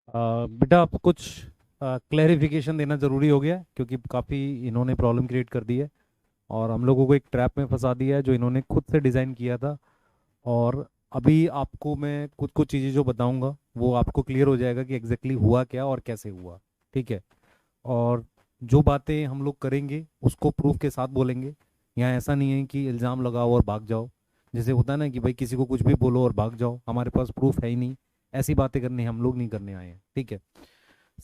बेटा आप कुछ क्लैरिफिकेशन देना ज़रूरी हो गया है, क्योंकि काफ़ी इन्होंने प्रॉब्लम क्रिएट कर दी है और हम लोगों को एक ट्रैप में फंसा दिया है जो इन्होंने खुद से डिज़ाइन किया था। और अभी आपको मैं कुछ कुछ चीज़ें जो बताऊंगा वो आपको क्लियर हो जाएगा कि एग्जैक्टली हुआ क्या और कैसे हुआ। ठीक है। और जो बातें हम लोग करेंगे उसको प्रूफ के साथ बोलेंगे। यहाँ ऐसा नहीं है कि इल्ज़ाम लगाओ और भाग जाओ। जैसे होता है ना कि भाई किसी को कुछ भी बोलो और भाग जाओ, हमारे पास प्रूफ है ही नहीं। ऐसी बातें करने हम लोग नहीं करने आए हैं। ठीक है।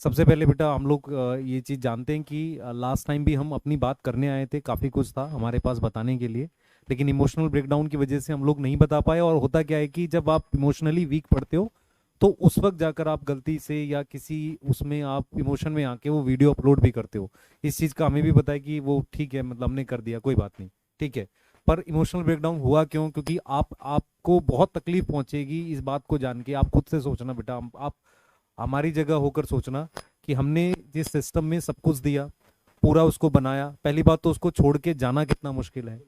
सबसे पहले बेटा हम लोग ये चीज़ जानते हैं कि लास्ट टाइम भी हम अपनी बात करने आए थे, काफ़ी कुछ था हमारे पास बताने के लिए, लेकिन इमोशनल ब्रेकडाउन की वजह से हम लोग नहीं बता पाए। और होता क्या है कि जब आप इमोशनली वीक पड़ते हो तो उस वक्त जाकर आप गलती से या किसी उसमें आप इमोशन में आके वो वीडियो अपलोड भी करते हो। इस चीज़ का हमें भी पता है कि वो ठीक है, मतलब हमने कर दिया, कोई बात नहीं। ठीक है। पर इमोशनल ब्रेकडाउन हुआ क्यों? क्योंकि आपको बहुत तकलीफ पहुंचेगी इस बात को जान के। आप खुद से सोचना बेटा, आप हमारी जगह होकर सोचना कि हमने जिस सिस्टम में सब कुछ दिया, पूरा उसको बनाया, पहली बात तो उसको छोड़ के जाना कितना मुश्किल है।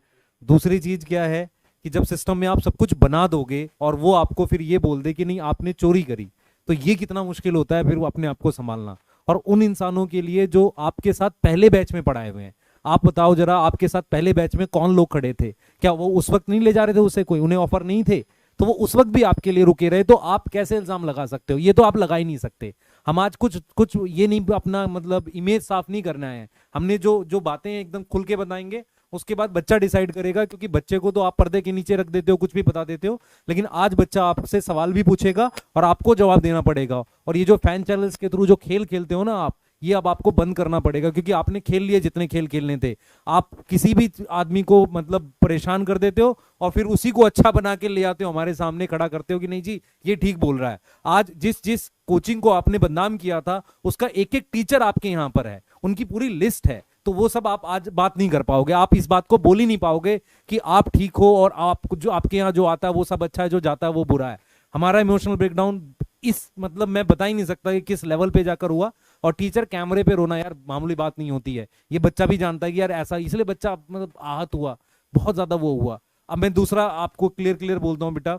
दूसरी चीज क्या है कि जब सिस्टम में आप सब कुछ बना दोगे और वो आपको फिर ये बोल दे कि नहीं आपने चोरी करी, तो ये कितना मुश्किल होता है फिर वो अपने आप को संभालना। और उन इंसानों के लिए जो आपके साथ पहले बैच में पढ़ाए हुए हैं, आप बताओ जरा, आपके साथ पहले बैच में कौन लोग खड़े थे? क्या वो उस वक्त नहीं ले जा रहे थे उसे? कोई उन्हें ऑफर नहीं थे? तो वो उस वक्त भी आपके लिए रुके रहे, तो आप कैसे इल्जाम लगा सकते हो? ये तो आप लगा ही नहीं सकते। हम आज कुछ कुछ ये नहीं, अपना मतलब इमेज साफ नहीं करना है। हमने जो जो बातें एकदम खुल के बताएंगे, उसके बाद बच्चा डिसाइड करेगा, क्योंकि बच्चे को तो आप पर्दे के नीचे रख देते हो, कुछ भी बता देते हो, लेकिन आज बच्चा आपसे सवाल भी पूछेगा और आपको जवाब देना पड़ेगा। और ये जो फैन चैनल्स के थ्रू जो खेल खेलते हो ना आप, ये अब आपको बंद करना पड़ेगा, क्योंकि आपने खेल लिए जितने खेल खेलने थे। आप किसी भी आदमी को मतलब परेशान कर देते हो और फिर उसी को अच्छा बना के ले आते हो, हमारे सामने खड़ा करते हो कि नहीं जी ये ठीक बोल रहा है। आज जिस जिस कोचिंग को आपने बदनाम किया था उसका एक एक टीचर आपके यहाँ पर है, उनकी पूरी लिस्ट है। तो वो सब आप आज बात नहीं कर पाओगे, आप इस बात को बोल ही नहीं पाओगे कि आप ठीक हो और आप जो आपके यहाँ जो आता है वो सब अच्छा है, जो जाता है वो बुरा है। हमारा इमोशनल ब्रेकडाउन इस मतलब मैं बता ही नहीं सकता कि किस लेवल पे जाकर हुआ। और टीचर कैमरे पे रोना यार मामूली बात नहीं होती है, ये बच्चा भी जानता है कि यार ऐसा, इसलिए बच्चा मतलब आहत हुआ, बहुत ज्यादा वो हुआ। अब मैं दूसरा आपको क्लियर क्लियर बोलता हूँ बेटा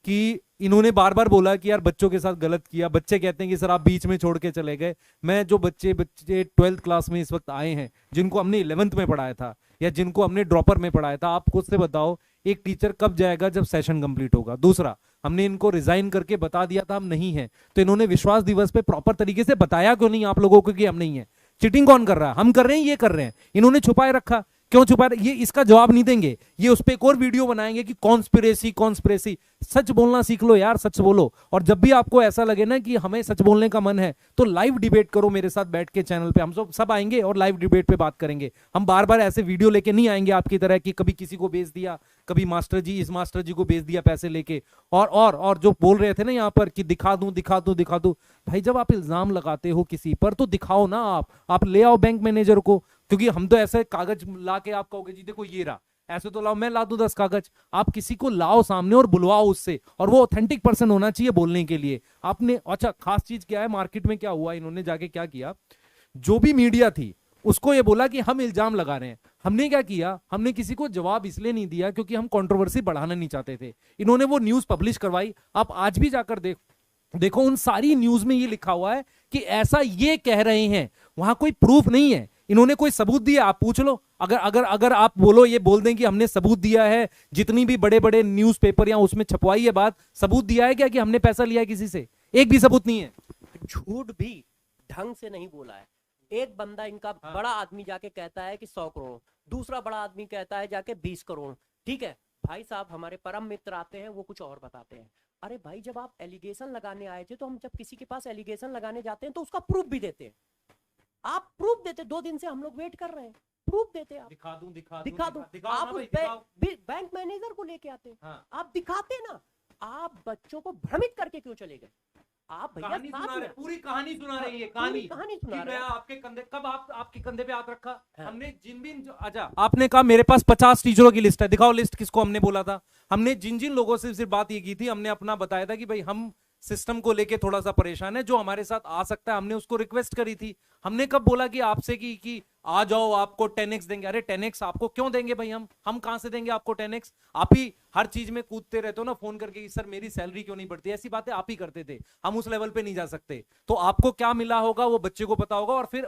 कि इन्होंने बार बार बोला कि यार बच्चों के साथ गलत किया। बच्चे कहते हैं कि सर आप बीच में छोड़ के चले गए। मैं जो बच्चे बच्चे 12th क्लास में इस वक्त आए हैं, जिनको हमने 11th में पढ़ाया था या जिनको हमने ड्रॉपर में पढ़ाया था, आप खुद से बताओ एक टीचर कब जाएगा जब सेशन कंप्लीट होगा? दूसरा, हमने इनको रिजाइन करके बता दिया था हम नहीं है, तो इन्होंने विश्वास दिवस पे प्रॉपर तरीके से बताया क्यों नहीं आप लोगों को कि हम नहीं है? चीटिंग कौन कर रहा है? हम कर रहे हैं, ये कर रहे हैं? इन्होंने छुपाए रखा, क्यों छुपा रहे? ये इसका जवाब नहीं देंगे। ये उस पर एक और वीडियो बनाएंगे कि कॉन्स्पिरेसी कॉन्स्पिरेसी। सच बोलना सीख लो यार, सच बोलो। और जब भी आपको ऐसा लगे ना कि हमें सच बोलने का मन है, तो लाइव डिबेट करो मेरे साथ बैठ के चैनल पे। हम सब आएंगे और लाइव डिबेट पे बात करेंगे। हम बार बार ऐसे वीडियो लेके नहीं आएंगे आपकी तरह कि कभी किसी को बेच दिया, कभी मास्टर जी इस मास्टर जी को बेच दिया पैसे लेके। और जो बोल रहे थे ना यहाँ पर कि दिखा दूं दिखा दूं दिखा दूं, भाई जब आप इल्जाम लगाते हो किसी पर तो दिखाओ ना। आप ले आओ बैंक मैनेजर को, क्योंकि हम तो ऐसे कागज ला के आप कहोगे जी देखो ये रहा, ऐसे तो लाओ, मैं ला दूं 10 कागज। आप किसी को लाओ सामने और बुलवाओ उससे, और वो ऑथेंटिक पर्सन होना चाहिए बोलने के लिए। आपने अच्छा खास चीज क्या है मार्केट में क्या हुआ, इन्होंने जाके क्या किया, जो भी मीडिया थी उसको ये बोला कि हम इल्जाम लगा रहे हैं। हमने क्या किया, हमने किसी को जवाब इसलिए नहीं दिया क्योंकि हम कंट्रोवर्सी बढ़ाना नहीं चाहते थे। इन्होंने वो न्यूज पब्लिश करवाई, आप आज भी जाकर देखो उन सारी न्यूज में ये लिखा हुआ है कि ऐसा ये कह रहे हैं। वहां कोई प्रूफ नहीं है, इन्होंने कोई सबूत दिया? आप पूछ लो। अगर अगर अगर आप बोलो, ये बोल दें कि हमने सबूत दिया है, जितनी भी बड़े बड़े न्यूज़पेपर या उसमें छपवाई है बात, सबूत दिया है क्या कि हमने पैसा लिया है किसी से? एक भी सबूत नहीं है। झूठ भी ढंग से नहीं बोला है। एक बंदा इनका हाँ। बड़ा आदमी जाके कहता है कि 100 करोड़, दूसरा बड़ा आदमी कहता है जाके 20 करोड़। ठीक है भाई साहब, हमारे परम मित्र आते हैं वो कुछ और बताते हैं। अरे भाई जब आप एलिगेशन लगाने आए थे, तो हम जब किसी के पास एलिगेशन लगाने जाते हैं तो उसका प्रूफ भी देते हैं। आप प्रूफ देते, 2 दिन से हम लोग वेट कर रहे हैं, प्रूफ देते आप। दिखा दूं दिखा दूं दिखा दो, दिखाओ आप ना उस भाई, दिखाओ। बैंक मैनेजर को लेके आते, हाँ। आप दिखाते ना। आप बच्चों को भ्रमित करके क्यों चले गए? आप भैया कहानी साथ सुना में रहे, पूरी कहानी सुना हाँ, रही है, पूरी कहानी कहानी कि सुना रहे मैं हैं। आपके कंधे, कब आप आपके कंधे पे हाथ रखा? हाँ, हमने जिन भी अच्छा, आपने कहा मेरे पास 50 टीचरों की लिस्ट है, दिखाओ लिस्ट, किसको हमने बोला था? हमने जिन जिन लोगों से सिर्फ बात ये की थी, हमने अपना बताया था कि भाई हम सिस्टम को लेके थोड़ा सा परेशान है, जो हमारे साथ आ सकता है, हमने उसको रिक्वेस्ट करी थी। हमने कब बोला कि आपसे कि आ जाओ आपको 10x देंगे। अरे 10x आपको क्यों देंगे भाई? हम कहां से देंगे आपको 10x? आप ही हर चीज में कूदते रहते हो ना फोन करके कि सर मेरी सैलरी क्यों नहीं बढ़ती। ऐसी बातें आप ही करते थे, हम उस लेवल पे नहीं जा सकते। तो आपको क्या मिला होगा वो बच्चे को पता होगा। और फिर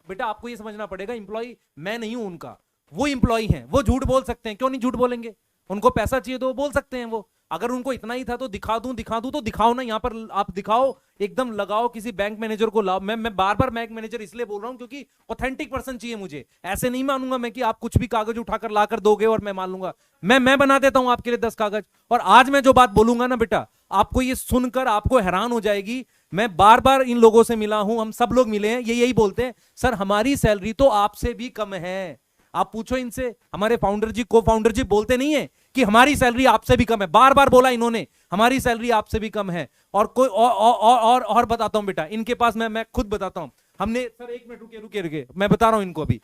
बेटा आपको ये समझना पड़ेगा, इंप्लॉय मैं नहीं हूं उनका, वो इंप्लॉय हैं। वो झूठ बोल सकते हैं, क्यों नहीं झूठ बोलेंगे? उनको पैसा चाहिए तो वो बोल सकते हैं। वो अगर उनको इतना ही था तो दिखा दूं तो दिखाओ ना। यहाँ पर आप दिखाओ, एकदम लगाओ, किसी बैंक मैनेजर को लाओ। मैं बार बार बैंक मैनेजर इसलिए बोल रहा हूं क्योंकि ऑथेंटिक पर्सन चाहिए मुझे। ऐसे नहीं मानूंगा मैं कि आप कुछ भी कागज उठाकर लाकर दोगे और मैं मान लूंगा। मैं बना देता हूं आपके लिए 10 कागज। और आज मैं जो बात बोलूंगा ना बेटा, आपको ये सुनकर आपको हैरान हो जाएगी। मैं बार बार इन लोगों से मिला हूं, हम सब लोग मिले हैं, ये यही बोलते हैं सर हमारी सैलरी तो आपसे भी कम है। आप पूछो इनसे, हमारे फाउंडर जी, को फाउंडर जी बोलते नहीं है कि हमारी सैलरी आपसे भी कम है? बार बार बोला इन्होंने हमारी सैलरी आपसे भी कम है। और कोई और बताता हूं बेटा, इनके पास मैं खुद बताता हूं। हमने, सर एक मिनट रुके, मैं बता रहा हूं इनको अभी।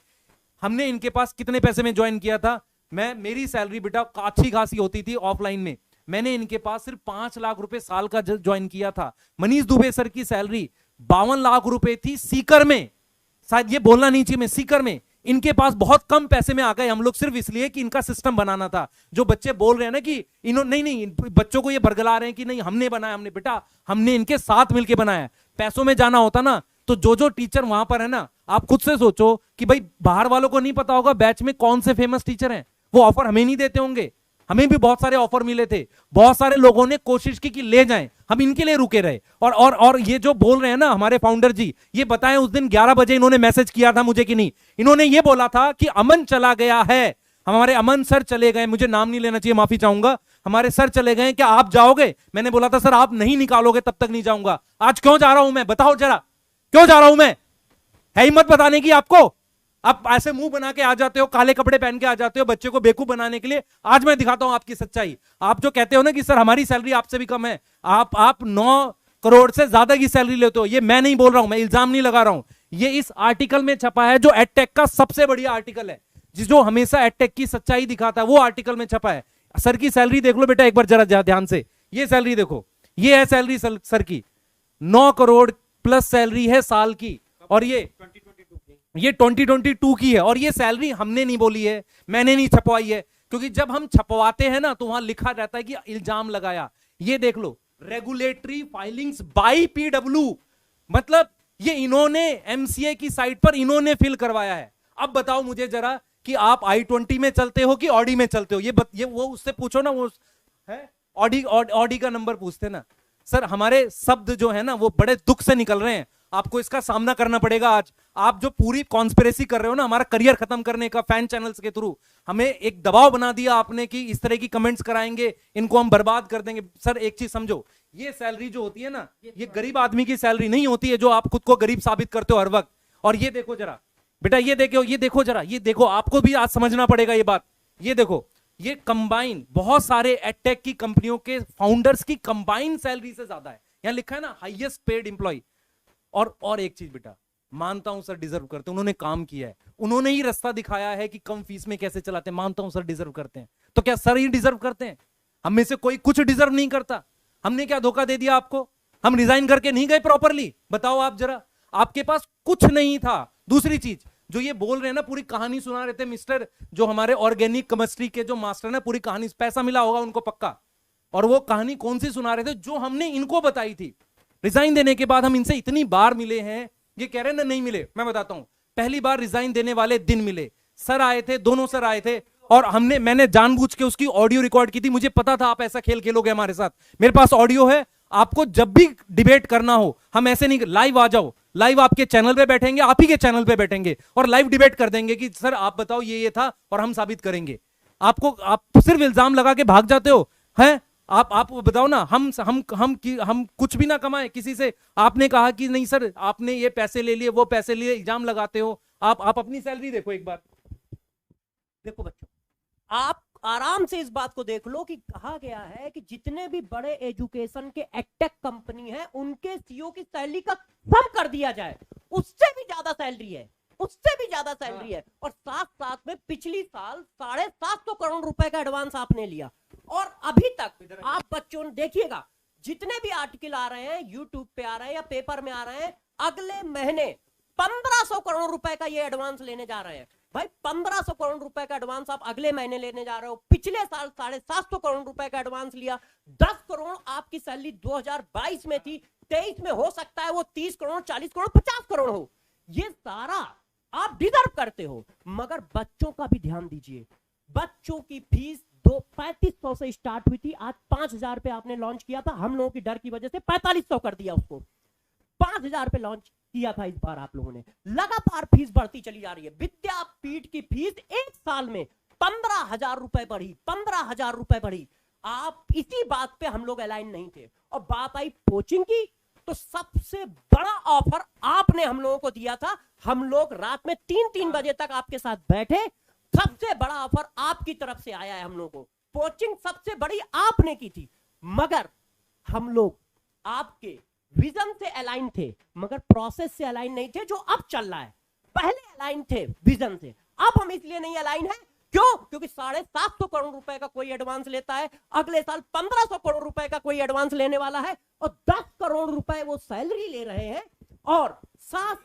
हमने इनके पास कितने पैसे में ज्वाइन किया था? मेरी सैलरी बेटा अच्छी खासी होती थी ऑफलाइन में। मैंने इनके पास सिर्फ 5 लाख रुपए साल का ज्वाइन किया था। मनीष दुबे सर की सैलरी 52 लाख रुपए थी सीकर में। शायद ये बोलना नहीं चाहिए, मैं सीकर में। इनके पास बहुत कम पैसे में आ गए हम लोग, सिर्फ इसलिए कि इनका सिस्टम बनाना था। जो बच्चे बोल रहे हैं ना कि इन्होंने नहीं, बच्चों को ये बरगला रहे हैं कि नहीं हमने बनाया, हमने बेटा हमने इनके साथ मिलकर बनाया। पैसों में जाना होता ना तो जो टीचर वहां पर है ना, आप खुद से सोचो कि भाई बाहर वालों को नहीं पता होगा बैच में कौन से फेमस टीचर हैं, वो ऑफर हमें नहीं देते होंगे। हमें भी बहुत सारे ऑफर मिले थे, बहुत सारे लोगों ने कोशिश की कि ले जाएं, हम इनके लिए रुके रहे। और ये जो बोल रहे हैं ना हमारे फाउंडर जी, ये बताएं उस दिन 11 बजे इन्होंने मैसेज किया था मुझे कि नहीं? इन्होंने ये बोला था कि अमन चला गया है, हमारे अमन सर चले गए, मुझे नाम नहीं लेना चाहिए, माफी चाहूंगा, हमारे सर चले गए, क्या आप जाओगे? मैंने बोला था सर आप नहीं निकालोगे तब तक नहीं जाऊंगा। आज क्यों जा रहा हूं मैं, बताओ जरा, क्यों जा रहा हूं मैं? है हिम्मत बताने की आपको? आप ऐसे मुंह बना के आ जाते हो, काले कपड़े पहन के आ जाते हो बच्चे को बेवकूफ बनाने के लिए। आज मैं दिखाता हूं आपकी सच्चाई। आप जो कहते हो ना कि सर हमारी सैलरी आपसे भी कम है, आप 9 करोड़ से ज्यादा की सैलरी लेते हो। ये मैं नहीं बोल रहा हूं, मैं इल्जाम नहीं लगा रहा हूं, ये इस आर्टिकल में छपा है जो एडटेक का सबसे बढ़िया आर्टिकल है, जो हमेशा एडटेक की सच्चाई दिखाता है, वो आर्टिकल में छपा है। सर की सैलरी देख लो बेटा एक बार जरा ध्यान से, ये सैलरी देखो, ये है सैलरी सर की, 9 करोड़ प्लस सैलरी है साल की। और ये 2022 की है। और ये सैलरी हमने नहीं बोली है, मैंने नहीं छपवाई है, क्योंकि जब हम छपवाते हैं ना तो वहां लिखा रहता है कि इल्जाम लगाया। ये देख लो, रेगुलेटरी फाइलिंग्स बाय पीडब्ल्यू, मतलब ये इन्होंने एमसीए की साइट पर इन्होंने फिल करवाया है। अब बताओ मुझे जरा कि आप i20 में चलते हो कि ऑडी में चलते हो? ये वो उससे पूछो ना, वो है ऑडी का नंबर पूछते ना। सर हमारे शब्द जो है ना वो बड़े दुख से निकल रहे हैं, आपको इसका सामना करना पड़ेगा आज। आप जो पूरी कॉन्स्पिरेसी कर रहे हो ना हमारा करियर खत्म करने का, फैन चैनल्स के थ्रू हमें एक दबाव बना दिया आपने कि इस तरह की कमेंट्स कराएंगे, इनको हम बर्बाद कर देंगे। सर एक चीज समझो, ये सैलरी जो होती है ना, ये गरीब आदमी की सैलरी नहीं होती है जो आप खुद को गरीब साबित करते हो हर वक्त। और ये देखो जरा बेटा, ये देखो जरा, ये देखो, आपको भी आज समझना पड़ेगा ये बात। ये देखो, ये कंबाइन बहुत सारे एडटेक की कंपनियों के फाउंडर्स की कंबाइन सैलरी से ज्यादा है। यहां लिखा है ना हाईएस्ट पेड एम्प्लॉय। और एक चीज बेटा, मानता हूं सर डिजर्व करते हैं, उन्होंने काम किया है, उन्होंने ही रास्ता दिखाया है कि कम फीस में कैसे चलाते हैं। मानता हूं सर डिजर्व करते हैं, तो क्या सर ही डिजर्व करते हैं? हम में से कोई कुछ डिजर्व नहीं करता। हमने क्या धोखा दे दिया आपको? हम रिजाइन करके नहीं गए प्रॉपरली? बताओ आप जरा, आपके पास कुछ नहीं था। दूसरी चीज जो ये बोल रहे हैं ना, पूरी कहानी सुना रहे थे मिस्टर, जो हमारे ऑर्गेनिक केमिस्ट्री के जो मास्टर ना, पूरी कहानी, पैसा मिला होगा उनको पक्का। और वो कहानी कौन सी सुना रहे थे? जो हमने इनको बताई थी। रिजाइन देने के बाद हम इनसे इतनी बार मिले हैं, ये कह रहे हैं ना नहीं मिले। मैं बताता हूं, पहली बार रिजाइन देने वाले दिन मिले, सर आए थे, दोनों सर आए थे, और मैंने जानबूझ के उसकी ऑडियो रिकॉर्ड की थी। मुझे पता था आप ऐसा खेल खेलोगे हमारे साथ। मेरे पास ऑडियो है, आपको जब भी डिबेट करना हो, हम ऐसे नहीं, लाइव आ जाओ, लाइव आपके चैनल पे बैठेंगे, आप ही के चैनल पे बैठेंगे और लाइव डिबेट कर देंगे कि सर आप बताओ ये था, और हम साबित करेंगे। आप सिर्फ इल्जाम लगा के भाग जाते हो हैं। आप बताओ ना, हम कुछ भी ना कमाए किसी से। आपने कहा कि नहीं सर आपने ये पैसे ले लिए, वो पैसे लिए, इल्जाम लगाते हो। आप अपनी सैलरी देखो एक बार। देखो बच्चों, आप आराम से इस बात को देख लो कि कहा गया है कि जितने भी बड़े एजुकेशन के एडटेक कंपनी हैं उनके सीईओ की सैलरी का कम कर दिया जाए, उससे भी ज्यादा सैलरी है, उससे भी ज्यादा सैलरी है। और साथ साथ में पिछली साल 750 करोड़ रुपए का एडवांस आपने लिया। और अभी तक आप बच्चों देखिएगा, जितने भी आर्टिकल आ रहे हैं यूट्यूब पे आ रहे हैं या पेपर में आ रहे हैं, अगले महीने 1500 करोड़ रुपए का ये एडवांस लेने जा रहे हैं भाई। 1500 करोड़ रुपए का एडवांस आप अगले महीने लेने जा रहे हो। पिछले साल 750 करोड़ रुपए का एडवांस लिया। 10 करोड़ आपकी सैलरी 2022 में थी, 23 में हो सकता है वो 30 करोड़, 40 करोड़, 50 करोड़ हो। ये सारा आप डिजर्व करते हो, मगर बच्चों का भी ध्यान दीजिए। बच्चों की फीस 3500 से स्टार्ट हुई थी, आज 5000 पे आपने लॉन्च किया था। हम लोगों की डर की वजह से 4500 कर दिया उसको, 5000 पे लॉन्च किया था इस बार आप लोगों ने। लगातार फीस बढ़ती चली जा रही है। विद्यापीठ की फीस एक साल में 15,000 रुपए बढ़ी, 15,000 रुपए बढ़ी। आप इसी बात पे हम लोग अलाइन नहीं थे। और बात आई कोचिंग की, तो सबसे बड़ा ऑफर आपने हम लोगों को दिया था। हम लोग रात में 3-3 बजे तक आपके साथ बैठे। सबसे बड़ा ऑफर आपकी तरफ से आया है हम लोगों को। कोचिंग सबसे बड़ी आपने की थी, मगर हम लोग आपके विजन से अलाइन थे, मगर प्रोसेस से अलाइन नहीं थे जो अब चल रहा है। पहले अलाइन थे विजन से, अब हम इसलिए नहीं अलाइन है। क्यों? क्योंकि 750 करोड़ रुपए का कोई एडवांस लेता है, अगले साल 1500 करोड़ रुपए का कोई एडवांस लेने वाला है, और 10 करोड़ रुपए वो सैलरी ले रहे हैं। और साथ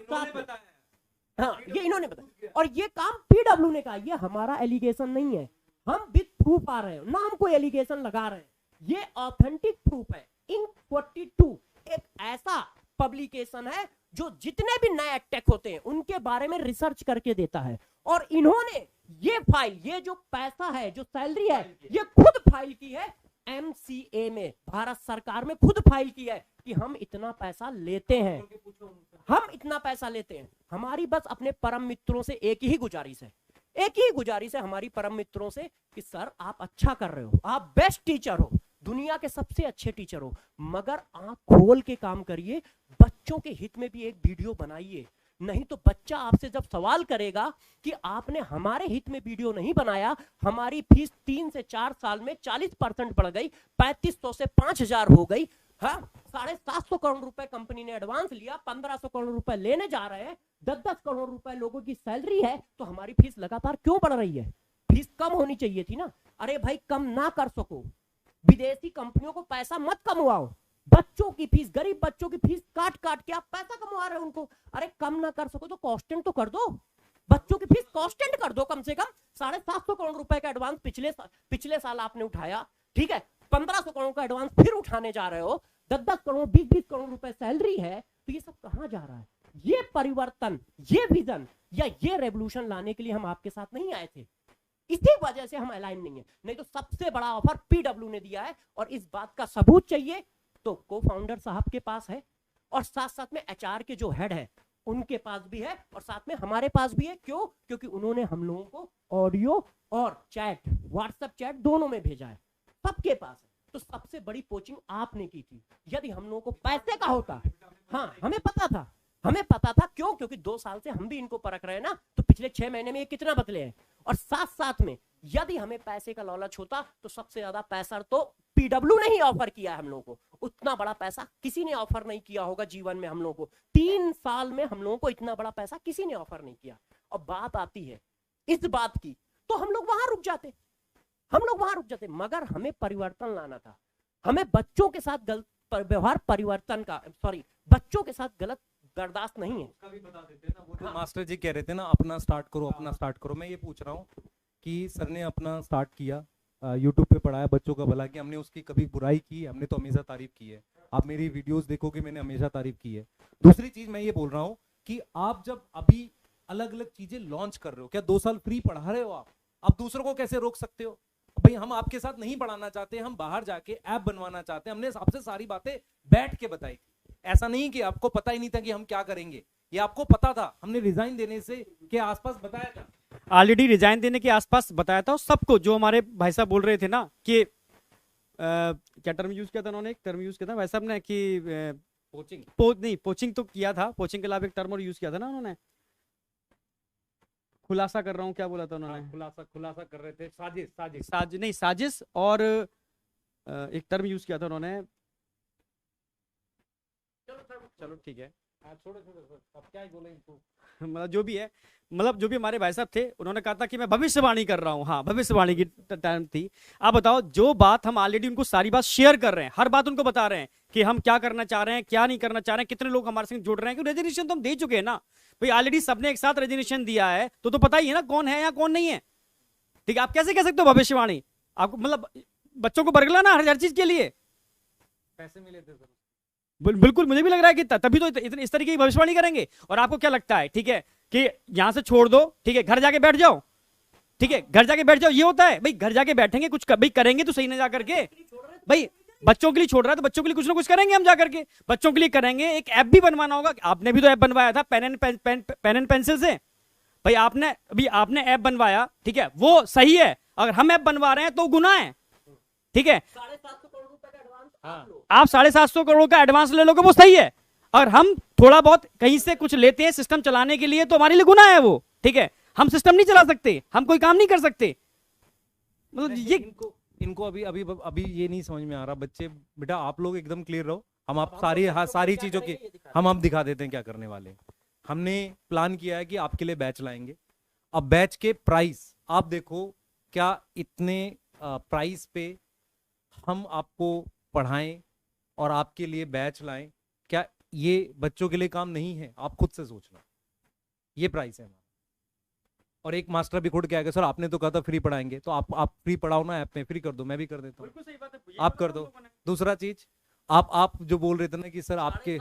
हाँ, ये इन्होंने बताया। और ये काम पीडब्ल्यू ने कहा, ये हमारा एलिगेशन नहीं है, हम विद प्रूफ आ रहे हैं, ना हम कोई एलिगेशन लगा रहे हैं। ये ऑथेंटिक प्रूफ है। इंक 42 एक ऐसा पब्लिकेशन है जो जितने भी नए अटैक होते हैं उनके बारे में रिसर्च करके देता है। और इन्होंने ये फाइल, ये जो पैसा है, जो सैलरी है, ये खुद फाइल की है MCA में, भारत सरकार में खुद फाइल की है कि हम इतना पैसा लेते हैं, हम इतना पैसा लेते हैं। हमारी बस अपने परम मित्रों से एक ही गुजारिश है, एक ही गुजारिश है हमारी परम मित्रों से कि सर आप अच्छा कर रहे हो, आप बेस्ट टीचर हो, दुनिया के सबसे अच्छे टीचर हो, मगर आंख खोल के काम करिए। बच्चों के हित में भी एक वीडियो बनाइए, नहीं तो बच्चा आपसे जब सवाल करेगा कि आपने हमारे हित में वीडियो नहीं बनाया, हमारी फीस 3 से 4 साल में 40% बढ़ गई, 3500 से 5000 हो गई। हाँ, 750 करोड़ रुपए कंपनी ने एडवांस लिया, 1500 करोड़ रुपए लेने जा रहे हैं, 10-10 करोड़ रुपए लोगों की सैलरी है, तो हमारी फीस लगातार क्यों बढ़ रही है? फीस कम होनी चाहिए थी ना। अरे भाई, कम ना कर सको, विदेशी कंपनियों को पैसा मत कमवाओ। बच्चों की फीस, गरीब बच्चों की फीस काट काट के आप पैसा कमवा रहे हो उनको। अरे कम ना कर सको तो कांस्टेंट तो कर दो, बच्चों की फीस कांस्टेंट कर दो। कम से कम 750 करोड़ रुपए का एडवांस पिछले साल आपने उठाया, ठीक है, 1500 करोड़ का एडवांस फिर उठाने जा रहे हो, 10-10 करोड़, 20-20 करोड़ रुपए सैलरी है, तो ये सब कहां जा रहा है? ये परिवर्तन, ये विजन या ये रेवोल्यूशन लाने के लिए हम आपके साथ नहीं आए थे, इसी वजह से हम अलाइन नहीं है। नहीं तो सबसे बड़ा ऑफर पीडब्ल्यू ने दिया है, और इस बात का सबूत चाहिए तो को फाउंडर साहब के पास है, और साथ साथ में एचआर के जो हेड है उनके पास भी है, और साथ में हमारे पास भी है। क्यों? क्योंकि उन्होंने हम लोगों को ऑडियो और चैट, व्हाट्सएप चैट दोनों में भेजा है, सबके पास है। तो सबसे बड़ी कोचिंग आपने की थी। यदि हम लोगों को पैसे का होता, हाँ हमें पता था, हमें पता था। क्यों? क्योंकि 2 साल से हम भी इनको परख रहे हैं ना, तो पिछले 6 महीने में ये कितना बदले हैं। और साथ साथ में यदि हमें पैसे का लालच होता तो सबसे ज्यादा पैसा तो पीडब्ल्यू ने ही ऑफर किया है हम लोगों को। उतना बड़ा पैसा किसी ने ऑफर नहीं किया होगा जीवन में हम लोगों को। 3 साल में हम लोगों को इतना बड़ा पैसा किसी ने ऑफर नहीं किया। और बात आती है इस बात की, तो हम लोग वहां रुक जाते, हम लोग वहां रुक जाते। मगर हमें परिवर्तन लाना था, हमें बच्चों के साथ गलत व्यवहार परिवर्तन का, सॉरी, बच्चों के साथ गलत बर्दाश्त नहीं है। उसका भी बता देते हैं ना, वो जो मास्टर जी कह रहे थे ना, अपना स्टार्ट करो, अपना स्टार्ट करो। मैं ये पूछ रहा हूँ कि सर ने अपना स्टार्ट किया, यूट्यूब पे पढ़ाया, बच्चों का भला किया, हमने उसकी कभी बुराई की? हमने तो हमेशा तारीफ की है। आप मेरी वीडियोस देखोगे, मैंने हमेशा तारीफ की है। दूसरी चीज मैं ये बोल रहा हूँ कि आप जब अभी अलग अलग चीजें लॉन्च कर रहे हो, क्या 2 साल फ्री पढ़ा रहे हो आप दूसरों को कैसे रोक सकते हो? भाई हम आपके साथ नहीं पढ़ाना चाहते, हम बाहर जाके ऐप बनवाना चाहते हैं। हमने आपसे सारी बातें बैठ के बताई थी। ऐसा नहीं कि आपको पता ही नहीं था कि हम क्या करेंगे, ये आपको पता था। हमने रिजाइन देने से के आसपास बताया था, ऑलरेडी रिजाइन देने के आसपास बताया था। सबको, जो हमारे भाई साहब बोल रहे थे ना कि क्या टर्म यूज किया था उन्होंने, एक टर्म यूज किया था भाई साहब ने कि नहीं, पोचिंग तो किया था, पोचिंग के अलावा एक टर्म और यूज किया था ना उन्होंने, खुलासा कर रहा हूँ, क्या बोला था उन्होंने? खुलासा कर रहे थे, साजिश, और एक टर्म यूज किया था उन्होंने, चलो ठीक है, अब क्या ही बोले इनको। मतलब जो भी है, मतलब जो भी हमारे भाई साहब थे उन्होंने कहा था कि मैं भविष्यवाणी कर रहा हूँ। हाँ, भविष्यवाणी की टाइम थी। आप बताओ, जो बात हम ऑलरेडी उनको सारी बात शेयर कर रहे हैं, हर बात उनको बता रहे हैं कि हम क्या करना चाह रहे हैं, क्या नहीं करना चाह रहे हैं, कितने लोग हमारे संग जुड़ रहे हैं, क्योंकि रेजिग्नेशन तो हम दे चुके हैं ना भाई, ऑलरेडी सबने एक साथ रेजिग्नेशन दिया है, तो पता ही है ना कौन है या कौन नहीं है। ठीक है, आप कैसे कह सकते हो भविष्यवाणी? आपको मतलब बच्चों को बरगलाना हर चीज के लिए। पैसे मिले थे सर। बिल्कुल, मुझे भी लग रहा है कि तभी तो इस तरीके की भविष्यवाणी करेंगे। और आपको क्या लगता है, ठीक है, कि यहां से छोड़ दो, ठीक है, घर जाके बैठ जाओ, ठीक है, घर जाके बैठ जाओ, ये होता है भाई? घर जाके बैठेंगे, कुछ भाई करेंगे तो सही ना जा करके भाई। बच्चों के लिए छोड़ रहा है तो बच्चों के लिए कुछ ना कुछ करेंगे हम जा करके, बच्चों के लिए करेंगे। एक ऐप भी बनवाना होगा, आपने भी तो ऐप बनवाया था पेन एंड पेंसिल से भाई, आपने ऐप बनवाया, ठीक है, वो सही है। अगर हम ऐप बनवा रहे हैं तो गुनाह है, ठीक है। 750 करोड़ रुपए का एडवांस आप 750 करोड़ का एडवांस ले लोगे, वो सही है। और हम थोड़ा बहुत कहीं से कुछ लेते हैं सिस्टम चलाने के लिए, तो हमारे लिए गुनाह है वो, ठीक है। हम सिस्टम नहीं चला सकते, हम कोई काम नहीं कर सकते। मतलब ये इनको अभी अभी अभी ये नहीं समझ में आ रहा। बच्चे बेटा आप लोग एकदम क्लियर रहो, हम आप सारी चीजों की हम दिखा देते हैं क्या करने वाले हैं। हमने प्लान किया है कि आपके लिए बैच लाएंगे। अब बैच के प्राइस आप देखो, क्या इतने प्राइस पे हम आपको पढ़ाएं और आपके लिए बैच लाएं, क्या ये बच्चों के लिए काम नहीं है? आप खुद से सोचना, ये प्राइस है हमारा। और एक मास्टर भी खुद क्या, सर आपने तो कहा था फ्री पढ़ाएंगे, तो आप फ्री पढ़ाओ ना, ऐप में फ्री कर दो, मैं भी कर देता हूँ, आप कर दो। दूसरा चीज, आप जो बोल रहे थे ना कि सर आपके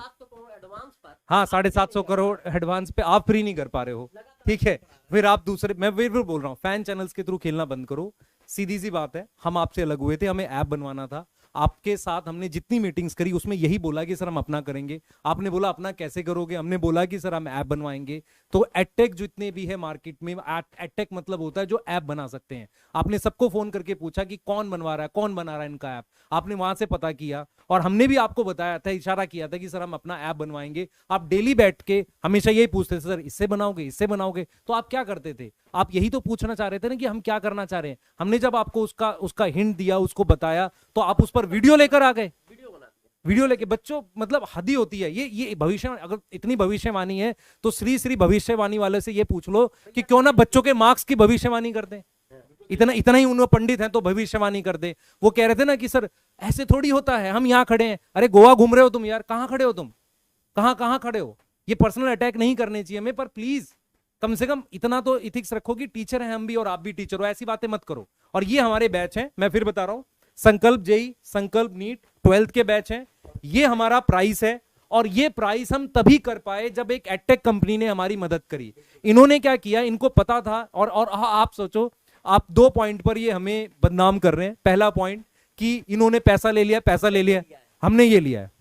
हाँ 750 करोड़ एडवांस पे आप फ्री नहीं कर पा रहे हो, ठीक है, फिर आप दूसरे, मैं फिर बोल रहा हूँ फैन चैनल्स के थ्रू खेलना बंद करो। सीधी सी बात है, हम आपसे अलग हुए थे, हमें ऐप बनवाना था। आपके साथ हमने जितनी मीटिंग्स करी उसमें यही बोला कि सर हम अपना करेंगे। आपने बोला अपना कैसे करोगे? हमने बोला कि सर हम ऐप बनवाएंगे। तो एडटेक जितने भी है मार्केट में, एडटेक मतलब होता है जो ऐप बना सकते हैं। आपने सबको फोन करके पूछा कि कौन बनवा रहा है, कौन बना रहा है इनका ऐप, आपने वहां से पता किया और हमने भी आपको बताया था, इशारा किया था कि सर हम अपना ऐप बनवाएंगे। आप डेली बैठ के हमेशा यही पूछते थे, सर इससे बनाओगे, इससे बनाओगे। तो आप क्या करते थे? आप यही तो पूछना चाह रहे थे ना कि हम क्या करना चाह रहे हैं। हमने जब आपको उसका हिंट दिया, उसको बताया, तो आप उस पर वीडियो लेकर आ गए। वीडियो लेके बच्चों, मतलब हद ही होती है ये भविष्य। अगर इतनी भविष्यवाणी है तो श्री भविष्यवाणी वाले से ये पूछ लो कि क्यों ना बच्चों के मार्क्स की भविष्यवाणी कर दे। इतना ही उन्होंने पंडित हैं तो भविष्यवाणी कर दे। वो कह रहे थे ना कि सर ऐसे थोड़ी होता है, हम यहाँ खड़े हैं। अरे गोवा घूम रहे हो तुम यार, कहाँ खड़े हो तुम, कहाँ खड़े हो? ये पर्सनल अटैक नहीं करने चाहिए हमें, पर प्लीज कम से कम इतना तो इथिक्स रखो कि टीचर हैं हम भी और आप भी टीचर हो, ऐसी बातें मत करो। और ये हमारे बैच हैं, मैं फिर बता रहा हूं, संकल्प जेई, संकल्प नीट 12th के बैच हैं। ये हमारा प्राइस है और ये प्राइस हम तभी कर पाए जब एक एडटेक कंपनी ने हमारी मदद करी। इन्होंने क्या किया, इनको पता था। और आप सोचो, आप 2 पॉइंट पर ये हमें बदनाम कर रहे हैं। पहला पॉइंट कि इन्होंने पैसा ले लिया, हमने ये लिया है,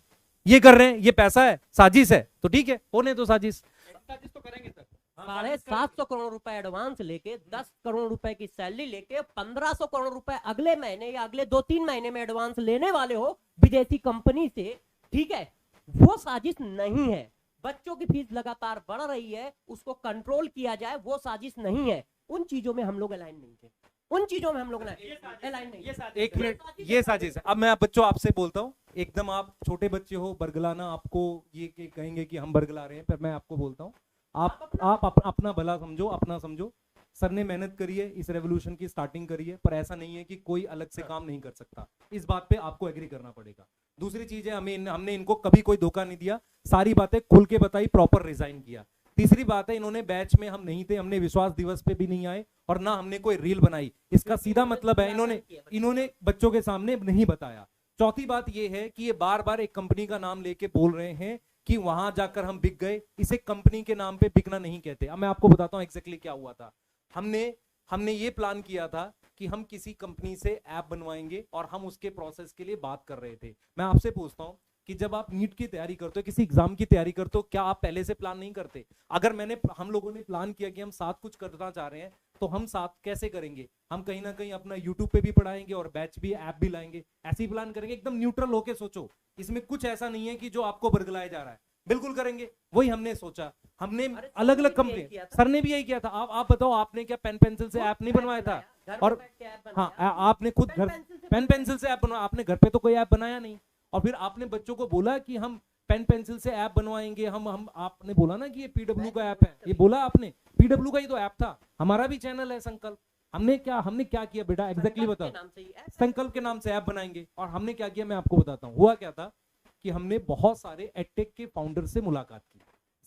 ये कर रहे हैं, ये पैसा है, साजिश है, तो ठीक है, होने तो साजिश तो करेंगे सर। 750 करोड़ रुपए एडवांस लेके 10 करोड़ रुपए की सैलरी लेके 1500 करोड़ रुपए अगले महीने या अगले 2-3 महीने में एडवांस लेने वाले हो विदेशी कंपनी से, ठीक है, वो साजिश नहीं है। बच्चों की फीस लगातार बढ़ रही है, उसको कंट्रोल किया जाए, वो साजिश नहीं है। उन चीजों में हम लोग अलाइन नहीं थे, उन चीजों में हम लोग अलाइन नहीं। एक मिनट, ये साजिश है। अब मैं बच्चों आपसे बोलता हूँ, एकदम आप छोटे बच्चे हो, बरगलाना आपको ये कहेंगे कि हम बरगला रहे हैं, पर मैं आपको बोलता हूँ, आप अपना भला समझो, अपना समझो। सर ने मेहनत करी है, इस रेवोल्यूशन की स्टार्टिंग करी है, पर ऐसा नहीं है कि कोई अलग से काम नहीं कर सकता। इस बात पे आपको एग्री करना पड़ेगा। दूसरी चीज है, हमने इनको कभी कोई धोखा नहीं दिया, सारी बातें खुल के बताई, प्रॉपर रिजाइन किया। तीसरी बात है, इन्होंने बैच में हम नहीं थे, हमने विश्वास दिवस पे भी नहीं आए और ना हमने कोई रील बनाई। इसका सीधा मतलब है इन्होंने बच्चों के सामने नहीं बताया। चौथी बात यह है कि ये बार बार एक कंपनी का नाम लेके बोल रहे हैं कि वहां जाकर हम बिक गए। इसे कंपनी के नाम पे बिकना नहीं कहते। अब मैं आपको बताता हूं एग्जैक्टली क्या हुआ था। हमने ये प्लान किया था कि हम किसी कंपनी से ऐप बनवाएंगे और हम उसके प्रोसेस के लिए बात कर रहे थे। मैं आपसे पूछता हूं कि जब आप नीट की तैयारी करते हो, किसी एग्जाम की तैयारी करते हो, क्या आप पहले से प्लान नहीं करते? अगर हम लोगों ने प्लान किया कि हम साथ कुछ करना चाह रहे हैं, तो हम साथ कैसे करेंगे? हम कहीं ना कहीं अपना यूट्यूब पे भी पढ़ाएंगे और बैच भी, ऐप भी लाएंगे, ऐसे ही प्लान करेंगे। एकदम न्यूट्रल होके सोचो, इसमें कुछ ऐसा नहीं है कि जो आपको बरगलाया जा रहा है, बिल्कुल करेंगे। वही हमने सोचा। हमने अलग अलग कंपनी, सर ने भी यही किया था। आप बताओ, आपने क्या पेन पेंसिल से ऐप नहीं बनवाया था? और हाँ, आपने खुद घर पेन पेंसिल से ऐप बनवाया, आपने घर पे तो कोई ऐप बनाया नहीं। और फिर आपने बच्चों को बोला कि हम पेन पेंसिल से ऐप बनवाएंगे हम आपने बोला ना कि ये पीडब्ल्यू का ऐप है, ये बोला आपने, पीडब्ल्यू का ही तो ऐप था, हमारा भी चैनल है संकल्प। हमने क्या किया बेटा, एग्जैक्टली बताओ। संकल्प के नाम से ऐप बनाएंगे, और हमने क्या किया मैं आपको बताता हूँ। हुआ क्या था कि हमने बहुत सारे एडटेक के फाउंडर से मुलाकात की।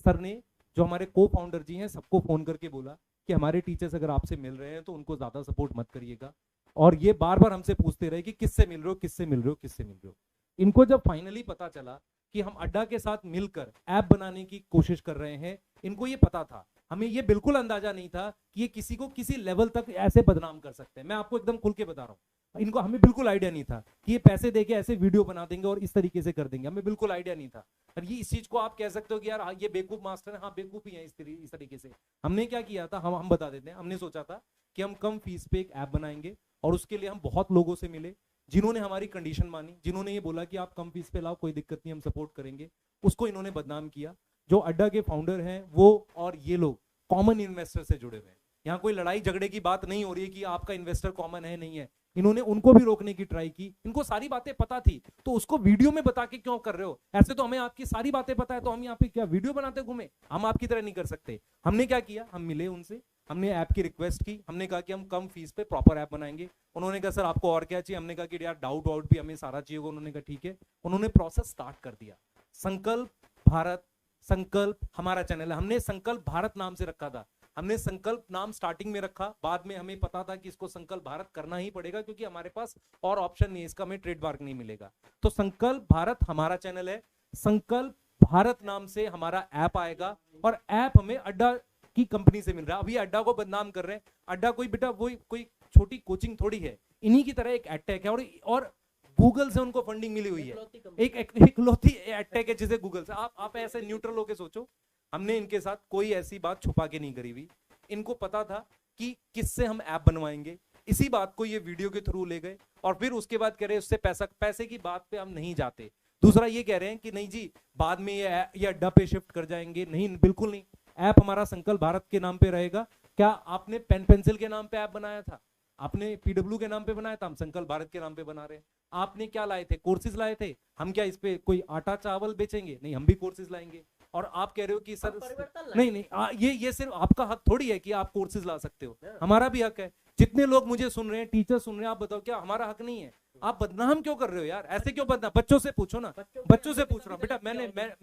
सर ने, जो हमारे को फाउंडर जी हैं, सबको फोन करके बोला कि हमारे टीचर्स अगर आपसे मिल रहे हैं तो उनको ज्यादा सपोर्ट मत करिएगा, और ये बार बार हमसे पूछते रहे कि किससे मिल रहे हो, किससे मिल रहे हो, किससे मिल रहे हो। इनको जब फाइनली पता चला कि हम अड्डा के साथ मिलकर ऐप बनाने की कोशिश कर रहे हैं, इनको ये पता था, हमें ये बिल्कुल अंदाजा नहीं था कि ये किसी को किसी लेवल तक ऐसे बदनाम कर सकते हैं। मैं आपको एकदम खुल के बता रहा हूँ, इनको, हमें बिल्कुल आइडिया नहीं था कि ये पैसे देके ऐसे वीडियो बना देंगे और इस तरीके से कर देंगे, हमें बिल्कुल आइडिया नहीं था। और ये इस चीज को आप कह सकते हो कि यार ये बेवकूफ मास्टर है, हाँ बेवकूफ ही है इस तरीके से। हमने क्या किया था, हम बता देते हैं। हमने सोचा था कि हम कम फीस पे एक ऐप बनाएंगे, और उसके लिए हम बहुत लोगों से मिले जिन्होंने हमारी कंडीशन मानी, जिन्होंने ये बोला कि आप कम फीस पे लाओ, कोई दिक्कत नहीं, हम सपोर्ट करेंगे। उसको इन्होंने बदनाम किया। जो अड्डा के फाउंडर हैं वो और ये लोग कॉमन इन्वेस्टर से जुड़े हुए हैं। यहाँ कोई लड़ाई झगड़े की बात नहीं हो रही है कि आपका इन्वेस्टर कॉमन है नहीं है। इन्होंने उनको भी रोकने की ट्राई की, इनको सारी बातें पता थी, तो उसको वीडियो में बता के क्यों कर रहे हो? ऐसे तो हमें आपकी सारी बातें पता है, तो हम यहाँ पे क्या वीडियो बनाते घूमे? हम आपकी तरह नहीं कर सकते। हमने क्या किया, हम मिले उनसे, हमने ऐप की रिक्वेस्ट की, हमने कहा कि हम कम फीस पे प्रॉपर ऐप बनाएंगे। उन्होंने कहा सर आपको और क्या चाहिए? हमने कहा कि यार डाउट भी हमें सारा चाहिए होगा। उन्होंने कहा ठीक है। उन्होंने प्रोसेस स्टार्ट कर दिया। संकल्प भारत, संकल्प हमारा चैनल है, हमने संकल्प भारत नाम से रखा था। हमने संकल्प नाम स्टार्टिंग में रखा, बाद में हमें पता था कि इसको संकल्प भारत करना ही पड़ेगा, क्योंकि हमारे पास और ऑप्शन नहीं है, इसका हमें ट्रेडमार्क नहीं मिलेगा। तो संकल्प भारत हमारा चैनल है, संकल्प भारत नाम से हमारा ऐप आएगा, और ऐप हमें अड्डा की कंपनी से मिल रहा है। अभी अड्डा को बदनाम कर रहे हैं, अड्डा कोई बेटा वही कोई छोटी कोचिंग थोड़ी है, इन्हीं की तरह एक एडटेक है, और गूगल से उनको फंडिंग मिली हुई है, एक इकलौती एडटेक है जिसे गूगल से। आप ऐसे न्यूट्रल होके सोचो, हमने इनके साथ कोई ऐसी बात छुपा के नहीं करी हुई। इनको पता था कि किससे हम ऐप बनवाएंगे, इसी बात को ये वीडियो के थ्रू ले गए, और फिर उसके बाद कह रहे उससे पैसे की बात पे हम नहीं जाते। दूसरा ये कह रहे हैं कि नहीं जी बाद में ये अड्डा पे शिफ्ट कर जाएंगे। नहीं, बिल्कुल नहीं, ऐप हमारा संकल्प भारत के नाम पे रहेगा। क्या आपने पेन पेंसिल के नाम पे ऐप बनाया था? आपने पीडब्ल्यू के नाम पे बनाया था? हम संकल्प भारत के नाम पे बना रहे हैं। आपने क्या लाए थे? कोर्सेज लाए थे। हम क्या इस पे कोई आटा चावल बेचेंगे? नहीं, हम भी कोर्सेज लाएंगे। और आप कह रहे हो कि सर नहीं, ये सिर्फ आपका हक थोड़ी है कि आप कोर्सेज ला सकते हो, हमारा भी हक है। जितने लोग मुझे सुन रहे हैं, टीचर सुन रहे हैं, आप बताओ क्या हमारा हक नहीं है? आप बदनाम क्यों कर रहे हो यार? ऐसे क्यों बदनाम? बच्चों से पूछो ना, बच्चों से पूछ रहा हूँ बेटा।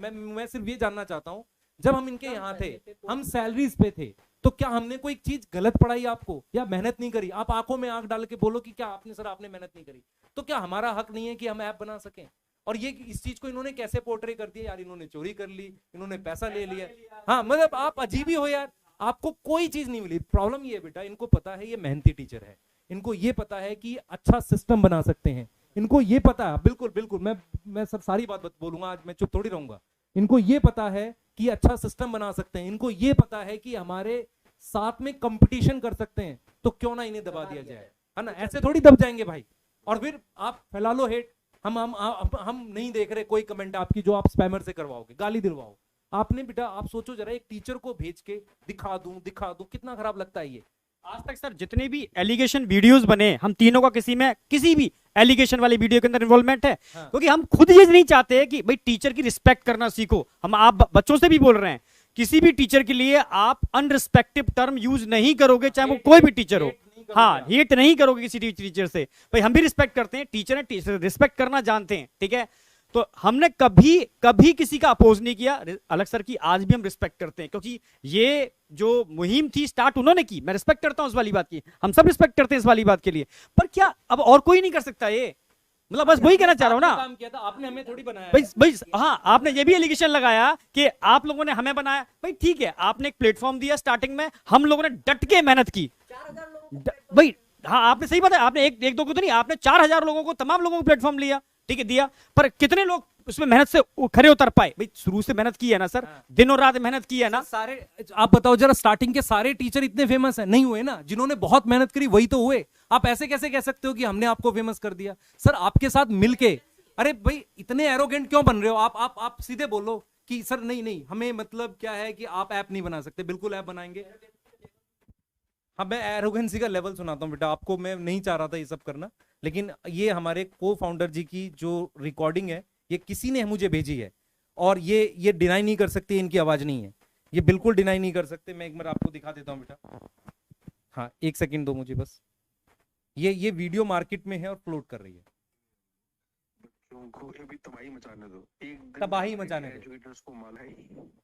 मैं सिर्फ ये जानना चाहता हूँ, जब हम इनके यहाँ थे, हम सैलरीज पे थे, तो क्या हमने कोई चीज गलत पढ़ाई आपको, या मेहनत नहीं करी? आप आंखों में आंख डाल के बोलो कि क्या आपने मेहनत नहीं करी। तो क्या हमारा हक नहीं है कि हम ऐप बना सकें? और ये इस चीज को इन्होंने कैसे पोर्ट्रे कर दिया यार, इन्होंने चोरी कर ली, इन्होंने पैसा ले लिया। हाँ मतलब आप अजीब ही हो यार, आपको कोई चीज नहीं मिली। प्रॉब्लम ये है बेटा, इनको पता है ये मेहनती टीचर है, इनको ये पता है कि अच्छा सिस्टम बना सकते हैं, इनको ये पता है। बिल्कुल बिल्कुल, मैं सर सारी बात बोलूंगा आज, मैं चुप थोड़ी रहूंगा। इनको ये पता है कि अच्छा सिस्टम बना सकते हैं, इनको ये पता है कि हमारे साथ में कंपटीशन कर सकते हैं, तो क्यों ना इन्हें दबा दिया जाए, है ना? ऐसे थोड़ी दब जाएंगे भाई। और फिर आप फैला लो हेट। हम नहीं देख रहे कोई कमेंट आपकी जो आप स्पैमर से करवाओगे, गाली दिलवाओ। आपने बेटा आप सोचो जरा, एक टीचर को भेज के दिखा दूं, कितना खराब लगता है ये। आज तक सर जितने भी एलिगेशन वीडियोस बने, हम तीनों का किसी भी एलिगेशन वाली वीडियो के अंदर इन्वॉल्वमेंट है, क्योंकि हम खुद ये नहीं चाहते कि भाई टीचर की रिस्पेक्ट करना सीखो। हम आप बच्चों से भी बोल रहे हैं, किसी भी टीचर के लिए आप अनरिस्पेक्टिव टर्म यूज नहीं करोगे, चाहे वो कोई भी टीचर हो। हाँ, हेट नहीं करोगे किसी टीचर से। भाई हम भी रिस्पेक्ट करते हैं, टीचर है, टीचर रिस्पेक्ट करना जानते हैं, ठीक है। तो हमने कभी किसी का अपोज नहीं किया। अलग सर की आज भी हम रिस्पेक्ट करते हैं, क्योंकि ये जो मुहिम थी स्टार्ट उन्होंने की, मैं रिस्पेक्ट करता हूं उस वाली बात की, हम सब रिस्पेक्ट करते हैं इस वाली बात के लिए। पर क्या अब और कोई नहीं कर सकता ये? मतलब बस वही कहना चाह रहा हूं ना, काम किया था आपने, हमें थोड़ी बनाया भाई। हाँ, आपने ये भी एलिगेशन लगाया कि आप लोगों ने हमें बनाया। भाई ठीक है, आपने एक प्लेटफॉर्म दिया स्टार्टिंग में, हम लोगों ने डट के मेहनत की भाई। हाँ, आपने सही बताया, आपने एक दो को तो नहीं, आपने 4000 लोगों को, तमाम लोगों को प्लेटफॉर्म लिया, ठीक है, दिया। पर कितने लोग उसमें मेहनत से खरे उतर पाए? भाई शुरू से मेहनत की है ना सर, दिन और रात मेहनत की है ना। सारे आप बताओ जरा, स्टार्टिंग के सारे टीचर इतने फेमस है नहीं हुए ना? जिन्होंने बहुत मेहनत करी वही तो हुए। आप ऐसे कैसे कह सकते हो कि हमने आपको फेमस कर दिया? सर आपके साथ मिलके, अरे भाई इतने एरोगेंट क्यों बन रहे हो आप सीधे बोलो कि सर नहीं हमें मतलब क्या है कि आप ऐप नहीं बना सकते। बिल्कुल ऐप बनाएंगे। हाँ, मैं एरोगेंसी का लेवल सुनाता हूँ बेटा आपको। मैं नहीं चाह रहा था ये सब करना, लेकिन ये हमारे को फाउंडर जी की जो रिकॉर्डिंग है, ये किसी ने मुझे भेजी है, और ये डिनाई नहीं कर सकते इनकी आवाज नहीं है, ये बिल्कुल डिनाई नहीं कर सकते। मैं एक बार आपको दिखा देता हूँ बेटा, हाँ एक सेकंड दो मुझे बस। ये वीडियो मार्केट में है और फ्लोट कर रही है। बच्चों को अभी तबाही मचाने दो, एक दिन तबाही मचाने दो। एजुकेटर्स को माला है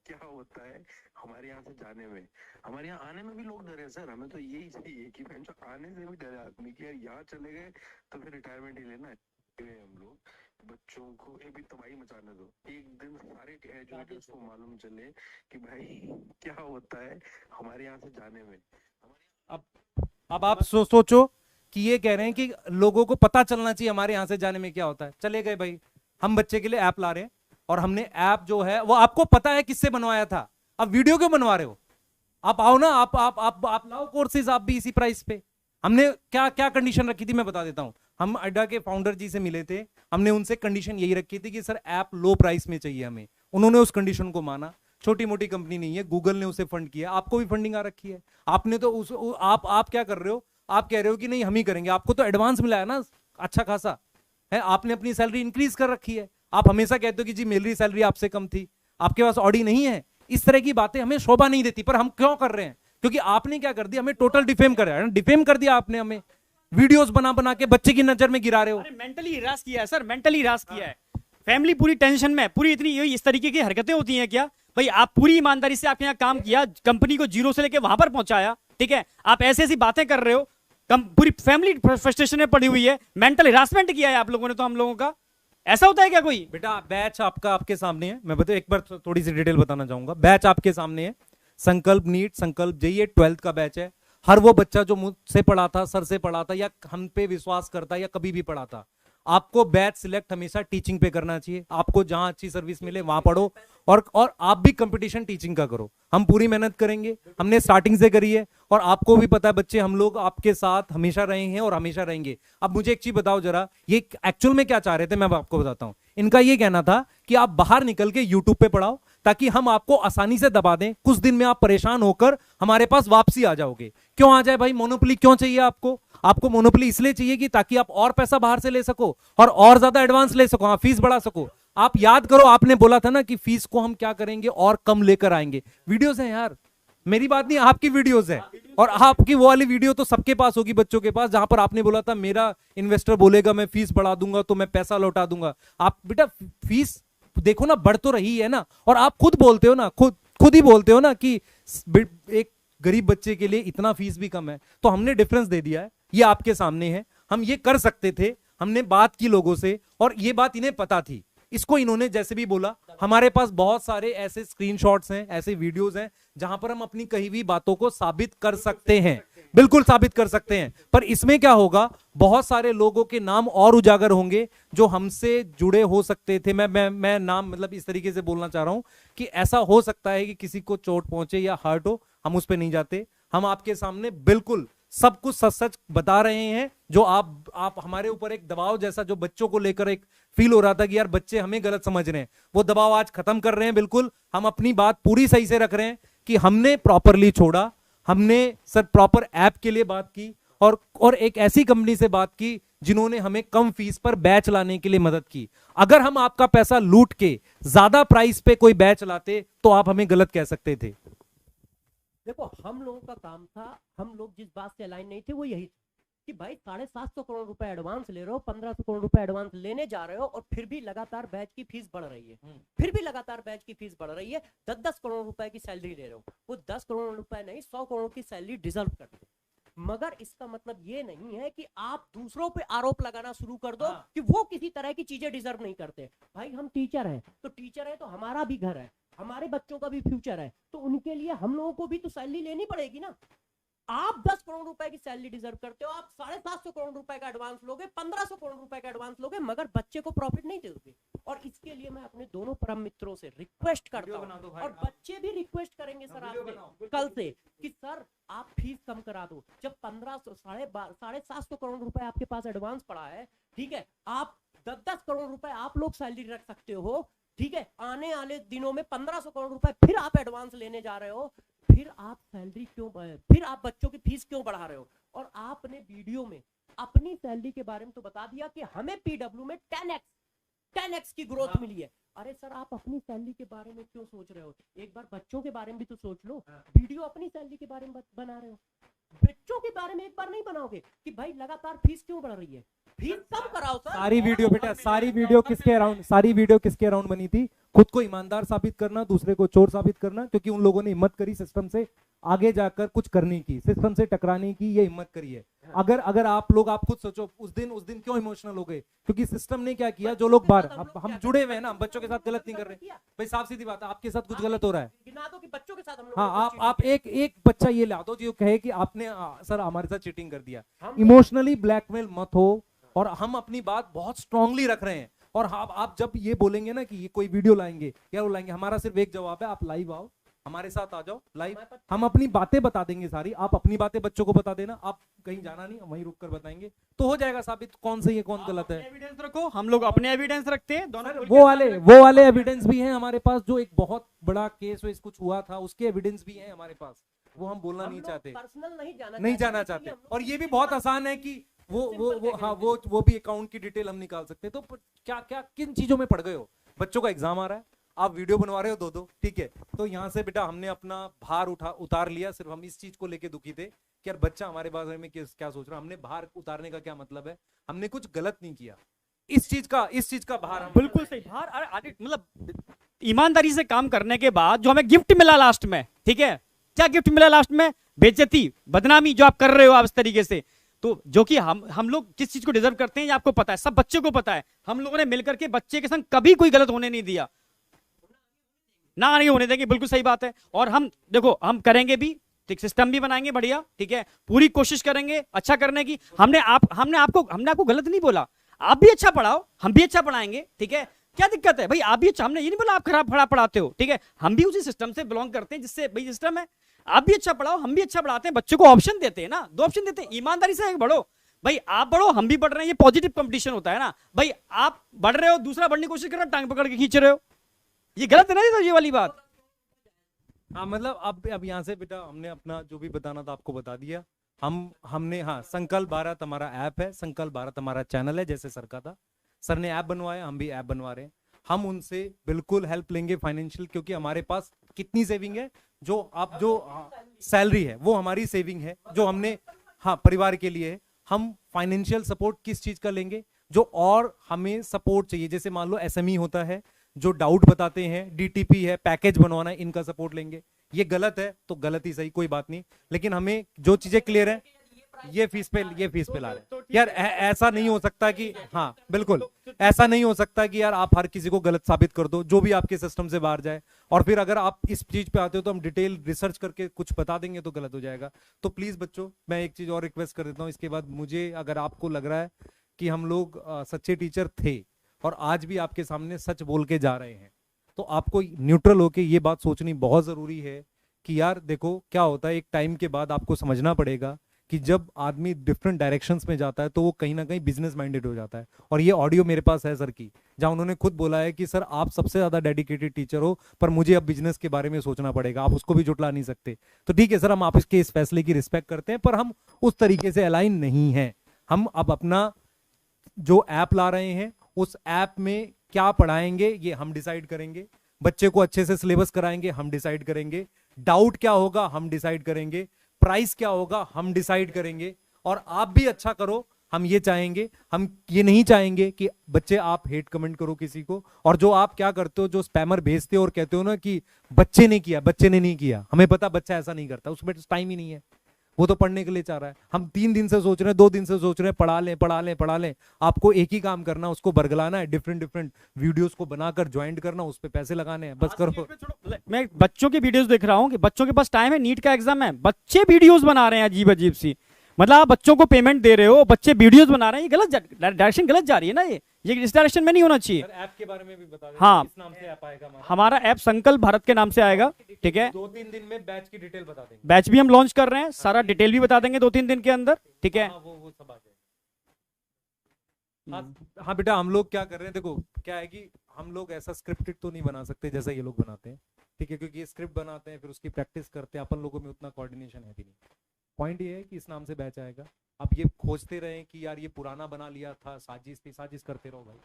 क्या होता है हमारे यहाँ से जाने में, हमारे यहाँ आने में भी लोग डरे सर। हमें तो यही चाहिए कि जो आने से भी डरे आदमी कि यार यहाँ चले गए तो फिर रिटायरमेंट ही लेना है हम लोग। बच्चों को अभी तबाही मचाने दो, एक दिन सारे एजुकेटर्स को मालूम चले कि भाई क्या होता है हमारे यहाँ से जाने में। अब आप सोचो कि ये कह रहे हैं कि लोगों को पता चलना चाहिए हमारे यहाँ से जाने में क्या होता है। चले गए भाई, हम बच्चे के लिए ऐप ला रहे हैं और हमने ऐप जो है वो आपको पता है किससे बनवाया था, अब वीडियो क्यों बनवा रहे हो? आप आओ ना, आप लाओ कोर्सेज, आप भी इसी प्राइस पे। हमने क्या क्या कंडीशन रखी थी मैं बता देता हूं। हम अड्डा के फाउंडर जी से मिले थे, हमने उनसे कंडीशन यही रखी थी कि सर ऐप लो प्राइस में चाहिए हमें। उन्होंने उस कंडीशन को माना। छोटी मोटी कंपनी नहीं है, गूगल ने उसे फंड किया, आपको भी फंडिंग आ रखी है। आपने तो आप क्या कर रहे हो, आप कह रहे हो कि नहीं हम ही करेंगे, आपको तो एडवांस मिला है ना अच्छा खासा है, आपने अपनी सैलरी इंक्रीज कर रखी है। आप हमेशा कहते हो कि जी मेरी सैलरी आपसे कम थी, आपके पास ऑडी नहीं है। इस तरह की बातें हमें शोभा नहीं देती, पर हम क्यों कर रहे हैं? क्योंकि आपने क्या कर दिया, हमें टोटल डिफेम कर डिफेम कर दिया आपने, हमें वीडियोस बना बना के बच्चे की नजर में गिरा रहे हो। मेंटली हिरास किया है सर, मेंटली हिरास किया है। फैमिली पूरी टेंशन में, पूरी इतनी इस तरीके की हरकतें होती हैं क्या भाई? आप पूरी ईमानदारी से आपके यहाँ काम किया, कंपनी को जीरो से लेके वहां पर पहुंचाया, ठीक है, आप ऐसी ऐसी बातें कर रहे हो, पूरी फैमिली फ्रस्ट्रेशन में पड़ी हुई है, मेंटल हिरासमेंट किया है आप लोगों ने तो हम लोगों का। ऐसा होता है क्या कोई? बेटा बैच आपका आपके सामने है, मैं एक बार थोड़ी सी डिटेल बताना चाहूंगा। बैच आपके सामने है, संकल्प नीट, संकल्प जेईई 12th का बैच है। हर वो बच्चा जो मुझसे पढ़ा था, सर से पढ़ा था, या हम पे विश्वास करता या कभी भी पढ़ा था, आपको बैच सिलेक्ट हमेशा टीचिंग पे करना चाहिए। आपको जहां अच्छी सर्विस मिले वहां पढ़ो, और आप भी कंपटीशन टीचिंग का करो। हम पूरी मेहनत करेंगे, हमने स्टार्टिंग से करी है, और आपको भी पता है बच्चे, हम लोग आपके साथ हमेशा रहे हैं और हमेशा रहेंगे। अब मुझे एक चीज बताओ जरा, ये एक्चुअल में क्या चाह रहे थे मैं आपको बताता हूं। इनका ये कहना था कि आप बाहर निकल के यूट्यूब पे पढ़ाओ, ताकि हम आपको आसानी से दबा दें, कुछ दिन में आप परेशान होकर हमारे पास वापसी आ जाओगे। क्यों आ जाए भाई? मोनोपोली क्यों चाहिए आपको? आपको मोनोपोली इसलिए चाहिए कि ताकि आप और पैसा बाहर से ले सको और ज्यादा एडवांस ले सको, हाँ फीस बढ़ा सको। आप याद करो, आपने बोला था ना कि फीस को हम क्या करेंगे और कम लेकर आएंगे। वीडियोस हैं यार, मेरी बात नहीं, आपकी वीडियोस है। और आपकी वो वाली वीडियो तो सबके पास होगी, बच्चों के पास, जहां पर आपने बोला था मेरा इन्वेस्टर बोलेगा मैं फीस बढ़ा दूंगा तो मैं पैसा लौटा दूंगा। आप बेटा फीस देखो ना, बढ़ तो रही है ना। और आप खुद बोलते हो ना, खुद ही बोलते हो ना कि एक गरीब बच्चे के लिए इतना फीस भी कम है। तो हमने डिफरेंस दे दिया है, ये आपके सामने है। हम ये कर सकते थे, हमने बात की लोगों से, और ये बात इन्हें पता थी। इसको इन्होंने जैसे भी बोला, हमारे पास बहुत सारे ऐसे स्क्रीनशॉट्स हैं, ऐसे वीडियोस हैं जहां पर हम अपनी कही हुई बातों को साबित कर सकते हैं, बिल्कुल साबित कर सकते हैं। पर इसमें क्या होगा, बहुत सारे लोगों के नाम और उजागर होंगे जो हमसे जुड़े हो सकते थे। मैं नाम मतलब इस तरीके से बोलना चाह रहा हूं कि ऐसा हो सकता है कि किसी को चोट पहुंचे या हर्ट हो, हम उस पर नहीं जाते। हम आपके सामने बिल्कुल सब कुछ सच सच बता रहे हैं। जो आप हमारे ऊपर एक दबाव जैसा जो बच्चों को लेकर एक फील हो रहा था कि यार बच्चे हमें गलत समझ रहे हैं, वो दबाव आज खत्म कर रहे हैं। बिल्कुल हम अपनी बात पूरी सही से रख रहे हैं कि हमने प्रॉपरली छोड़ा, हमने सर प्रॉपर ऐप के लिए बात की, और एक ऐसी कंपनी से बात की जिन्होंने हमें कम फीस पर बैच लाने के लिए मदद की। अगर हम आपका पैसा लूट के ज्यादा प्राइस पे कोई बैच लाते तो आप हमें गलत कह सकते थे। देखो हम लोगों का काम था, हम लोग जिस बात से अलाइन नहीं थे वो यही कि भाई 750 करोड़ रुपए एडवांस ले रहे हो, 1500 करोड़ रुपए एडवांस लेने जा रहे हो, और फिर भी लगातार बैच की फीस बढ़ रही है, फिर भी लगातार बैच की फीस बढ़ रही है। 10-10 करोड़ रुपए की सैलरी ले रहे हो, वो 10 करोड़ रुपए नहीं 100 करोड़ की सैलरी डिजर्व करते हो। मगर इसका मतलब ये नहीं है कि आप दूसरों पे आरोप लगाना शुरू कर दो कि वो किसी तरह की चीजें डिजर्व नहीं करते। भाई हम टीचर हैं तो टीचर है तो हमारा भी घर है, हमारे बच्चों का भी फ्यूचर है, तो उनके लिए हम लोगों को भी तो सैलरी लेनी पड़ेगी ना। आप 10 करोड़ रुपए की सैलरी डिजर्व करते हो, आप 750 करोड़ रुपए का एडवांस लोगे, 1500 करोड़ रुपए का एडवांस लोगे, मगर बच्चे को प्रॉफिट नहीं दोगे। और इसके लिए मैं अपने दोनों परम मित्रों से रिक्वेस्ट करता हूं, और बच्चे भी रिक्वेस्ट करेंगे सर आपसे कल से कि सर आप फीस कम करा दो। जब 750 करोड़ रुपए आपके पास एडवांस पड़ा है, ठीक है, आप 10-10 करोड़ रुपए आप लोग सैलरी रख सकते हो, ठीक है, आने वाले दिनों में 1500 करोड़ रुपए फिर आप एडवांस लेने जा रहे हो, फिर आप सैलरी क्यों, फिर आप बच्चों की फीस क्यों बढ़ा रहे हो? और आपने वीडियो में अपनी सैलरी के बारे में तो बता दिया कि हमें पीडब्ल्यू में 10x 10x की ग्रोथ मिली है। अरे सर आप अपनी सैलरी के बारे में क्यों सोच रहे हो? एक बार बच्चों के बारे में भी तो सोच लो। वीडियो अपनी सैलरी के बारे में बना रहे हो, बच्चों के बारे में एक बार नहीं बनाओगे कि भाई लगातार फीस क्यों बढ़ रही है? फीस कम कराओ सर। सारी वीडियो बेटा, सारी वीडियो किसके अराउंड बनी थी? खुद को ईमानदार साबित करना, दूसरे को चोर साबित करना, क्योंकि उन लोगों ने हिम्मत करी सिस्टम से आगे जाकर कुछ करने की, सिस्टम से टकराने की, ये हिम्मत करी है। अगर आप लोग, आप खुद सोचो उस दिन क्यों इमोशनल हो गए? क्योंकि सिस्टम ने क्या किया, जो लोग बाहर, हम जुड़े हुए हैं ना, हम बच्चों के साथ गलत नहीं कर रहे भाई, साफ सीधी बात है, आपके साथ कुछ गलत हो रहा है। गिना दो कि बच्चों के साथ हम लोग, हाँ, आप एक बच्चा ये ला दो जो कहे कि आपने सर हमारे साथ चीटिंग कर दिया। इमोशनली ब्लैकमेल मत हो, और हम अपनी बात बहुत स्ट्रांगली रख रहे हैं। और आप जब ये बोलेंगे ना कि ये कोई वीडियो लाएंगे या वो लाएंगे, हमारा सिर्फ एक जवाब है, आप लाइव आओ, हमारे साथ आ जाओ लाइव, हम अपनी बातें बता देंगे सारी। आप अपनी बातें बच्चों को बता देना, आप कहीं जाना नहीं, वहीं रुक कर बताएंगे तो हो जाएगा साबित कौन सही है कौन गलत है। एविडेंस रखो, हम लोग अपने एविडेंस रखते हैं दोनों। वो वाले एविडेंस भी हैं हमारे पास, जो एक बहुत बड़ा केस वेस कुछ हुआ था उसके एविडेंस भी हैं हमारे पास, वो हम बोलना नहीं चाहते, पर्सनल नहीं जाना चाहते। और ये भी बहुत आसान है कि वो भी अकाउंट की डिटेल हम निकाल सकते हैं। तो क्या किन चीजों में पड़ गए हो? बच्चों का एग्जाम आ रहा है, आप वीडियो बनवा रहे हो दो, ठीक है, तो यहाँ से बेटा हमने अपना भार उतार लिया। सिर्फ हम इस चीज को लेके दुखी थे कि यार बच्चा हमारे बारे में क्या सोच रहा है। हमने भार उतारने का क्या मतलब है, हमने कुछ गलत नहीं किया, इस चीज का भार हम, बिल्कुल सही भार। मतलब ईमानदारी से काम करने के बाद जो हमें गिफ्ट मिला लास्ट में, ठीक है, क्या गिफ्ट मिला लास्ट में? बेइज्जती, बदनामी जो आप कर रहे हो आप इस तरीके से। तो जो कि हम लोग किस चीज को डिजर्व करते हैं ये आपको पता है, सब बच्चों को पता है। हम लोगों ने मिलकर के बच्चे के संग कभी कोई गलत होने नहीं दिया, ना नहीं होने देंगे, बिल्कुल सही बात है। और हम देखो हम करेंगे भी, एक सिस्टम भी बनाएंगे बढ़िया, ठीक है, पूरी कोशिश करेंगे अच्छा करने की। हमने आपको गलत नहीं बोला, आप भी अच्छा पढ़ाओ, हम भी अच्छा पढ़ाएंगे, ठीक है, क्या दिक्कत है भाई? आप भी अच्छा, हमने ये नहीं बोला आप खराब पढ़ाते हो, ठीक है, हम भी उसी सिस्टम से बिलोंग करते हैं जिससे भाई सिस्टम है। आप भी अच्छा पढ़ाओ, हम भी अच्छा पढ़ाते हैं, बच्चों को ऑप्शन देते हैं ना, 2 ऑप्शन देते हैं, ईमानदारी से बढ़ो भाई, आप बढ़ो हम भी बढ़ रहे हैं, ये पॉजिटिव कंपटीशन होता है ना भाई। आप बढ़ रहे हो, दूसरा बढ़ने की कोशिश कर रहा है, टांग पकड़ के खींच रहे हो, ये गलत है ना ये वाली बात। हाँ, मतलब अब यहाँ से बेटा हमने अपना जो भी बताना था आपको बता दिया। हमने हाँ, संकल्प भारत हमारा ऐप है, संकल्प भारत हमारा चैनल है, जैसे सर का था, सर ने ऐप बनवाया, हम भी ऐप बनवा रहे हैं। हम उनसे बिल्कुल हेल्प लेंगे फाइनेंशियल, क्योंकि हमारे पास कितनी सेविंग है, जो सैलरी है वो हमारी सेविंग है, जो हमने हाँ परिवार के लिए है। हम फाइनेंशियल सपोर्ट किस चीज का लेंगे, जो और हमें सपोर्ट चाहिए, जैसे मान लो एसएमई होता है, जो डाउट बताते हैं, डीटीपी है, पैकेज बनवाना है, इनका सपोर्ट लेंगे। ये गलत है तो गलत ही सही, कोई बात नहीं, लेकिन हमें जो चीजें क्लियर है, ये फीस पे ला रहे हैं यार। ऐसा नहीं हो सकता कि, हाँ बिल्कुल ऐसा नहीं हो सकता कि यार आप हर किसी को गलत साबित कर दो जो भी आपके सिस्टम से बाहर जाए, और फिर अगर आप इस चीज पे आते हो तो हम डिटेल रिसर्च करके कुछ बता देंगे तो गलत हो जाएगा। तो प्लीज बच्चों, मैं एक चीज और रिक्वेस्ट कर देता हूँ, इसके बाद मुझे, अगर आपको लग रहा है कि हम लोग सच्चे टीचर थे और आज भी आपके सामने सच बोल के जा रहे हैं, तो आपको न्यूट्रल होके ये बात सोचनी बहुत जरूरी है कि यार देखो क्या होता है, एक टाइम के बाद आपको समझना पड़ेगा कि जब आदमी डिफरेंट डायरेक्शंस में जाता है तो वो कहीं ना कहीं बिजनेस माइंडेड हो जाता है। और ये ऑडियो मेरे पास है सर की, जहां उन्होंने खुद बोला है कि सर आप सबसे ज्यादा डेडिकेटेड टीचर हो, पर मुझे अब बिजनेस के बारे में सोचना पड़ेगा, आप उसको भी जुटला नहीं सकते। तो ठीक है सर, हम आप इसके इस फैसले की रिस्पेक्ट करते हैं, पर हम उस तरीके से अलाइन नहीं है। हम अब अपना जो ऐप ला रहे हैं, उस ऐप में क्या पढ़ाएंगे ये हम डिसाइड करेंगे, बच्चे को अच्छे से सिलेबस कराएंगे हम डिसाइड करेंगे, डाउट क्या होगा हम डिसाइड करेंगे, प्राइस क्या होगा हम डिसाइड करेंगे, और आप भी अच्छा करो हम ये चाहेंगे। हम ये नहीं चाहेंगे कि बच्चे आप हेट कमेंट करो किसी को, और जो आप क्या करते हो, जो स्पैमर भेजते हो और कहते हो ना कि बच्चे ने किया, बच्चे ने नहीं किया, हमें पता बच्चा ऐसा नहीं करता, उसमें टाइम ही नहीं है, वो तो पढ़ने के लिए चाह रहा है। हम 3 दिन से सोच रहे हैं, 2 दिन से सोच रहे हैं, पढ़ा लें। आपको एक ही काम करना, उसको बरगलाना है, डिफरेंट वीडियोस को बनाकर ज्वाइंट करना, उस पे पैसे लगाने हैं, बस करो। मैं बच्चों के वीडियोस देख रहा हूँ कि बच्चों के पास टाइम है, नीट का एग्जाम है, बच्चे वीडियोस बना रहे हैं अजीब सी। मतलब आप बच्चों को पेमेंट दे रहे हो, बच्चे वीडियोस बना रहे हैं, ये गलत डायरेक्शन गलत जा रही है ना, ये इस डायरेक्शन में नहीं होना चाहिए। ऐप के बारे में भी बता दें, हाँ, किस नाम से ऐप आएगा हमारा ऐप संकल्प भारत के नाम से आएगा, ठीक है। 2-3 दिन में बैच की डिटेल बता देंगे, बैच भी हम लॉन्च कर रहे हैं, सारा डिटेल भी बता देंगे 2-3 दिन के अंदर, ठीक है। वो सब आ जाएगा। हाँ बेटा, हम लोग क्या कर रहे हैं, देखो क्या है कि हम लोग ऐसा स्क्रिप्टेड तो नहीं बना सकते जैसा ये लोग बनाते हैं, ठीक है, क्योंकि ये स्क्रिप्ट बनाते हैं फिर उसकी प्रैक्टिस करते हैं, अपन लोगों में उतना कोऑर्डिनेशन है भी नहीं। पॉइंट ये है कि इस नाम से बैच आएगा, आप ये खोजते रहें कि यार ये पुराना बना लिया था, साजिश थी, साजिश करते रहो भाई,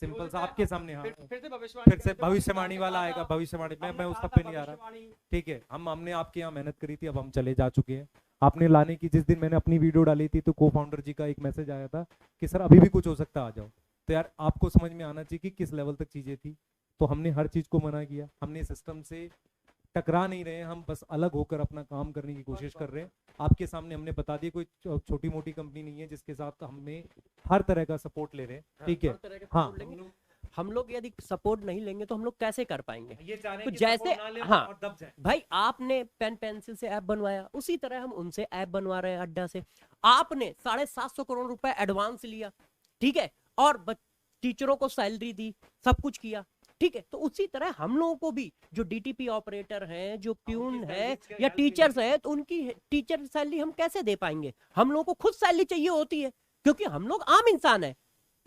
सिंपल सा आपके सामने। हाँ, फिर से भविष्यवाणी, फिर से भविष्यवाणी वाला आएगा, भविष्यवाणी। मैं उस सब पे नहीं आ रहा, ठीक है। हमने आपके यहाँ मेहनत करी थी, अब हम चले जा चुके हैं। आपने लाने की, जिस दिन मैंने अपनी वीडियो डाली थी तो को फाउंडर जी का एक मैसेज आया था कि सर अभी भी कुछ हो सकता है, आ जाओ। तो यार आपको समझ में आना चाहिए कि किस लेवल तक चीजें थी। तो हमने हर चीज को मना किया, हमने सिस्टम से टकरा नहीं रहे हैं, हम बस अलग होकर अपना काम करने की कोशिश कर रहे हैं। आपके सामने हमने बता दिया, कोई छोटी मोटी कंपनी नहीं है जिसके साथ हमें हर तरह का सपोर्ट ले रहे हैं, ठीक है। हाँ, हम लोग यदि सपोर्ट नहीं लेंगे तो हम लोग कैसे कर पाएंगे? ये चाह रहे तो हैं कि जैसे support ना लें हाँ और दब जाएं। भाई, आपने पेन पेंसिल से ऐप बनवाया, उसी तरह हम उनसे ऐप बनवा रहे हैं अड्डा से। आपने 750 करोड़ रुपए एडवांस लिया, ठीक है, और टीचरों को सैलरी दी, सब कुछ किया, ठीक है। तो उसी तरह हम लोगों को भी, जो डीटीपी ऑपरेटर हैं, जो प्यून है या टीचर्स है, तो उनकी टीचर सैलरी हम कैसे दे पाएंगे? हम लोगों को खुद सैलरी चाहिए होती है, क्योंकि हम लोग आम इंसान है,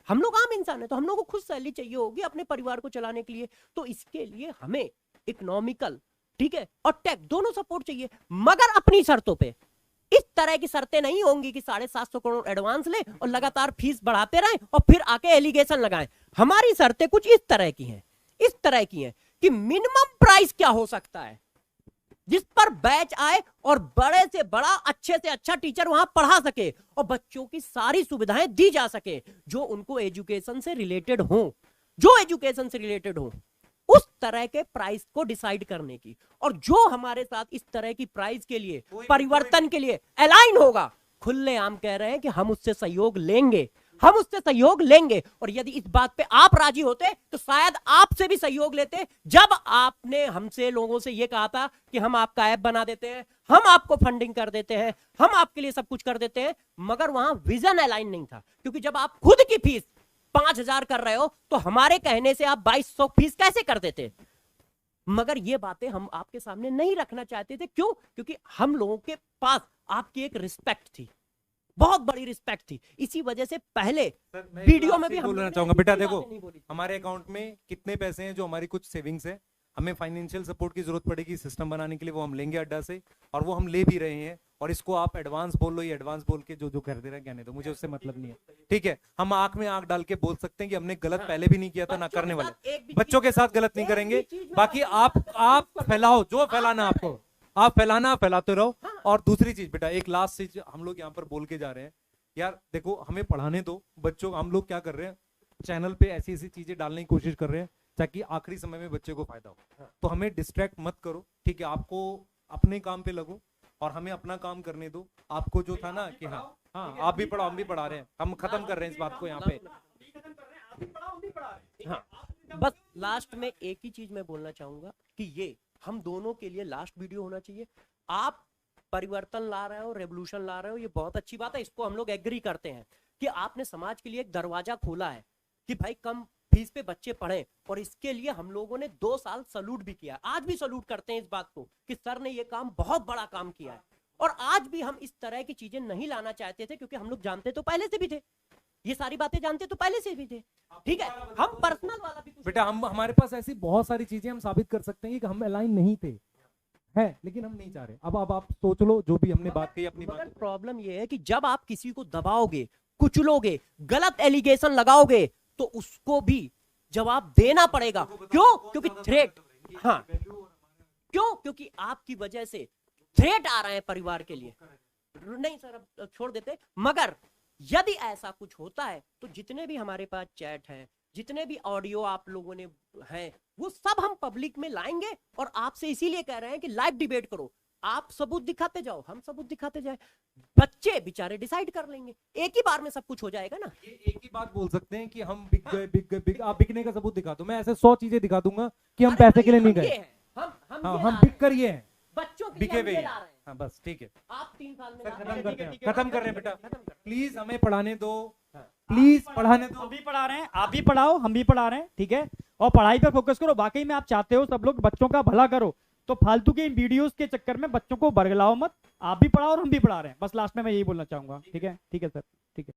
हम लोग आम इंसान है, तो हम लोगों को खुद सैलरी चाहिए होगी अपने परिवार को चलाने के लिए। तो इसके लिए हमें इकोनॉमिकल, ठीक है, और टेक दोनों सपोर्ट चाहिए, मगर अपनी शर्तों पे। इस तरह की शर्तें नहीं होंगी कि 750 करोड़ एडवांस ले और लगातार फीस बढ़ाते रहें और फिर आके एलिगेशन लगाएं। हमारी शर्तें कुछ इस तरह की हैं, इस तरह की हैं कि मिनिमम प्राइस क्या हो सकता है जिस पर बैच आए और बड़े से बड़ा, अच्छे से अच्छा टीचर वहां पढ़ा सके और बच्चों की सारी सुविधाएं दी जा सके जो उनको एजुकेशन से रिलेटेड हो, जो एजुकेशन से रिलेटेड हो, उस तरह के प्राइस को डिसाइड करने की। और जो हमारे साथ इस तरह की प्राइस के लिए, परिवर्तन के लिए अलाइन होगा, खुलेआम कह रहे हैं कि हम उससे सहयोग लेंगे, हम उससे सहयोग लेंगे। और यदि इस बात पे आप राजी होते तो शायद आपसे भी सहयोग लेते। जब आपने हमसे, लोगों से ये कहा था कि हम आपका ऐप बना देते हैं, हम आपको फंडिंग कर देते हैं, हम आपके लिए सब कुछ कर देते हैं, मगर वहां विजन अलाइन नहीं था। क्योंकि जब आप खुद की फीस 5,000 कर रहे हो तो हमारे कहने से आप 2,200 फीस कैसे कर देते? मगर ये बातें हम आपके सामने नहीं रखना चाहते थे। क्यों? क्योंकि हम लोगों के पास आपकी एक रिस्पेक्ट थी, बहुत बड़ी रिस्पेक्ट थी। इसी वजह से पहले वीडियो में भी हम बोलना चाहूंगा, बेटा देखो हमारे अकाउंट में कितने पैसे हैं, जो हमारी कुछ सेविंग्स है, हमें फाइनेंशियल सपोर्ट की जरूरत पड़ेगी सिस्टम बनाने के लिए, वो हम लेंगे अड्डा से, और वो हम ले भी रहे हैं। और इसको आप एडवांस बोल लो, ये एडवांस बोल के जो जो कर दे रहे हैं कहने दो, मुझे उससे मतलब नहीं है, ठीक है। हम आंख में आंख डाल के बोल सकते हैं कि हमने गलत पहले भी नहीं किया था, ना करने वाले, बच्चों के साथ गलत नहीं करेंगे। बाकी आप फैलाओ जो फैलाना आपको, आप फैलाना, फैलाते रहो। और दूसरी चीज बेटा, एक लास्ट चीज हम लोग यहाँ पर बोल के जा रहे हैं, यार देखो हमें पढ़ाने दो बच्चों। हम लोग क्या कर रहे हैं, चैनल पे ऐसी ऐसी चीजें डालने की कोशिश कर रहे हैं ताकि आखिरी समय में बच्चे को फायदा हो। तो हमें डिस्ट्रैक्ट मत करो, ठीक है। आपको अपने काम पे लगो और हमें अपना काम करने दो। आपको जो था ना कि हाँ आप भी पढ़ाओ, हम भी पढ़ा रहे हैं, हम खत्म कर रहे हैं इस बात को यहाँ पे। हाँ, बस लास्ट में एक ही चीज मैं बोलना चाहूंगा कि ये हम दोनों के लिए लास्ट वीडियो होना चाहिए। आप परिवर्तन ला रहे हो, रेवोल्यूशन ला रहे हो, ये बहुत अच्छी बात है, इसको हम लोग एग्री करते हैं कि आपने समाज के लिए एक दरवाजा खोला है कि भाई कम फीस पे बच्चे पढ़े। और इसके लिए हम लोगों ने 2 साल सलूट भी किया, आज भी सलूट करते हैं इस बात को कि सर ने ये काम, बहुत बड़ा काम किया है। और आज भी हम इस तरह की चीजें नहीं लाना चाहते थे, क्योंकि हम लोग जानते तो पहले से भी थे, ये सारी बातें जानते तो पहले से भी थे, ठीक है। हम पर्सनल वाला भी बेटा, हम हमारे पास ऐसी बहुत सारी चीजें हम साबित कर सकते हैं कि हम अलाइन नहीं थे, है, लेकिन हम नहीं चाह रहे। अब आप सोच लो, जो भी हमने बात कही अपनी बात। प्रॉब्लम ये है कि जब आप किसी को दबाओगे, कुचलोगे, गलत एलिगेशन लगाओगे, तो उसको भी जवाब देना पड़ेगा। क्यों? क्योंकि थ्रेट, हाँ, क्यों? क्योंकि आपकी वजह से थ्रेट आ रहे हैं परिवार के लिए। नहीं सर, अब छोड़ देते। मगर यदि ऐसा कुछ होता है तो जितने भी हमारे पास चैट है, जितने भी ऑडियो आप लोगों ने हैं, वो सब हम पब्लिक में लाएंगे। और आपसे इसीलिए कह रहे हैं कि लाइव डिबेट करो, आप सबूत दिखाते जाओ, हम सबूत दिखाते जाए, बच्चे बेचारे डिसाइड कर लेंगे, एक ही बार में सब कुछ हो जाएगा ना। ये एक ही बात बोल सकते हैं कि हम बिक गए, बिक गए, आप बिकने का सबूत दिखा दो। मैं ऐसे 100 चीजें दिखा दूंगा कि हम पैसे के लिए नहीं गए, हम बिक कर ये हैं, बच्चों के बिके हुए लिए हैं। हाँ बस ठीक है, आप 3 साल में खत्म करते हैं, खत्म कर रहे हैं बेटा। प्लीज हमें पढ़ाने दो, प्लीज पढ़ाने दो। हम भी पढ़ा रहे हैं, आप भी पढ़ाओ, हम भी पढ़ा रहे हैं, ठीक है। और पढ़ाई पे फोकस करो। वाकई में आप चाहते हो सब लोग बच्चों का भला करो, तो फालतू के इन वीडियोस के चक्कर में बच्चों को बरगलाओ मत। आप भी पढ़ाओ और हम भी पढ़ा रहे हैं। बस लास्ट में मैं यही बोलना चाहूंगा, ठीक है। ठीक है सर।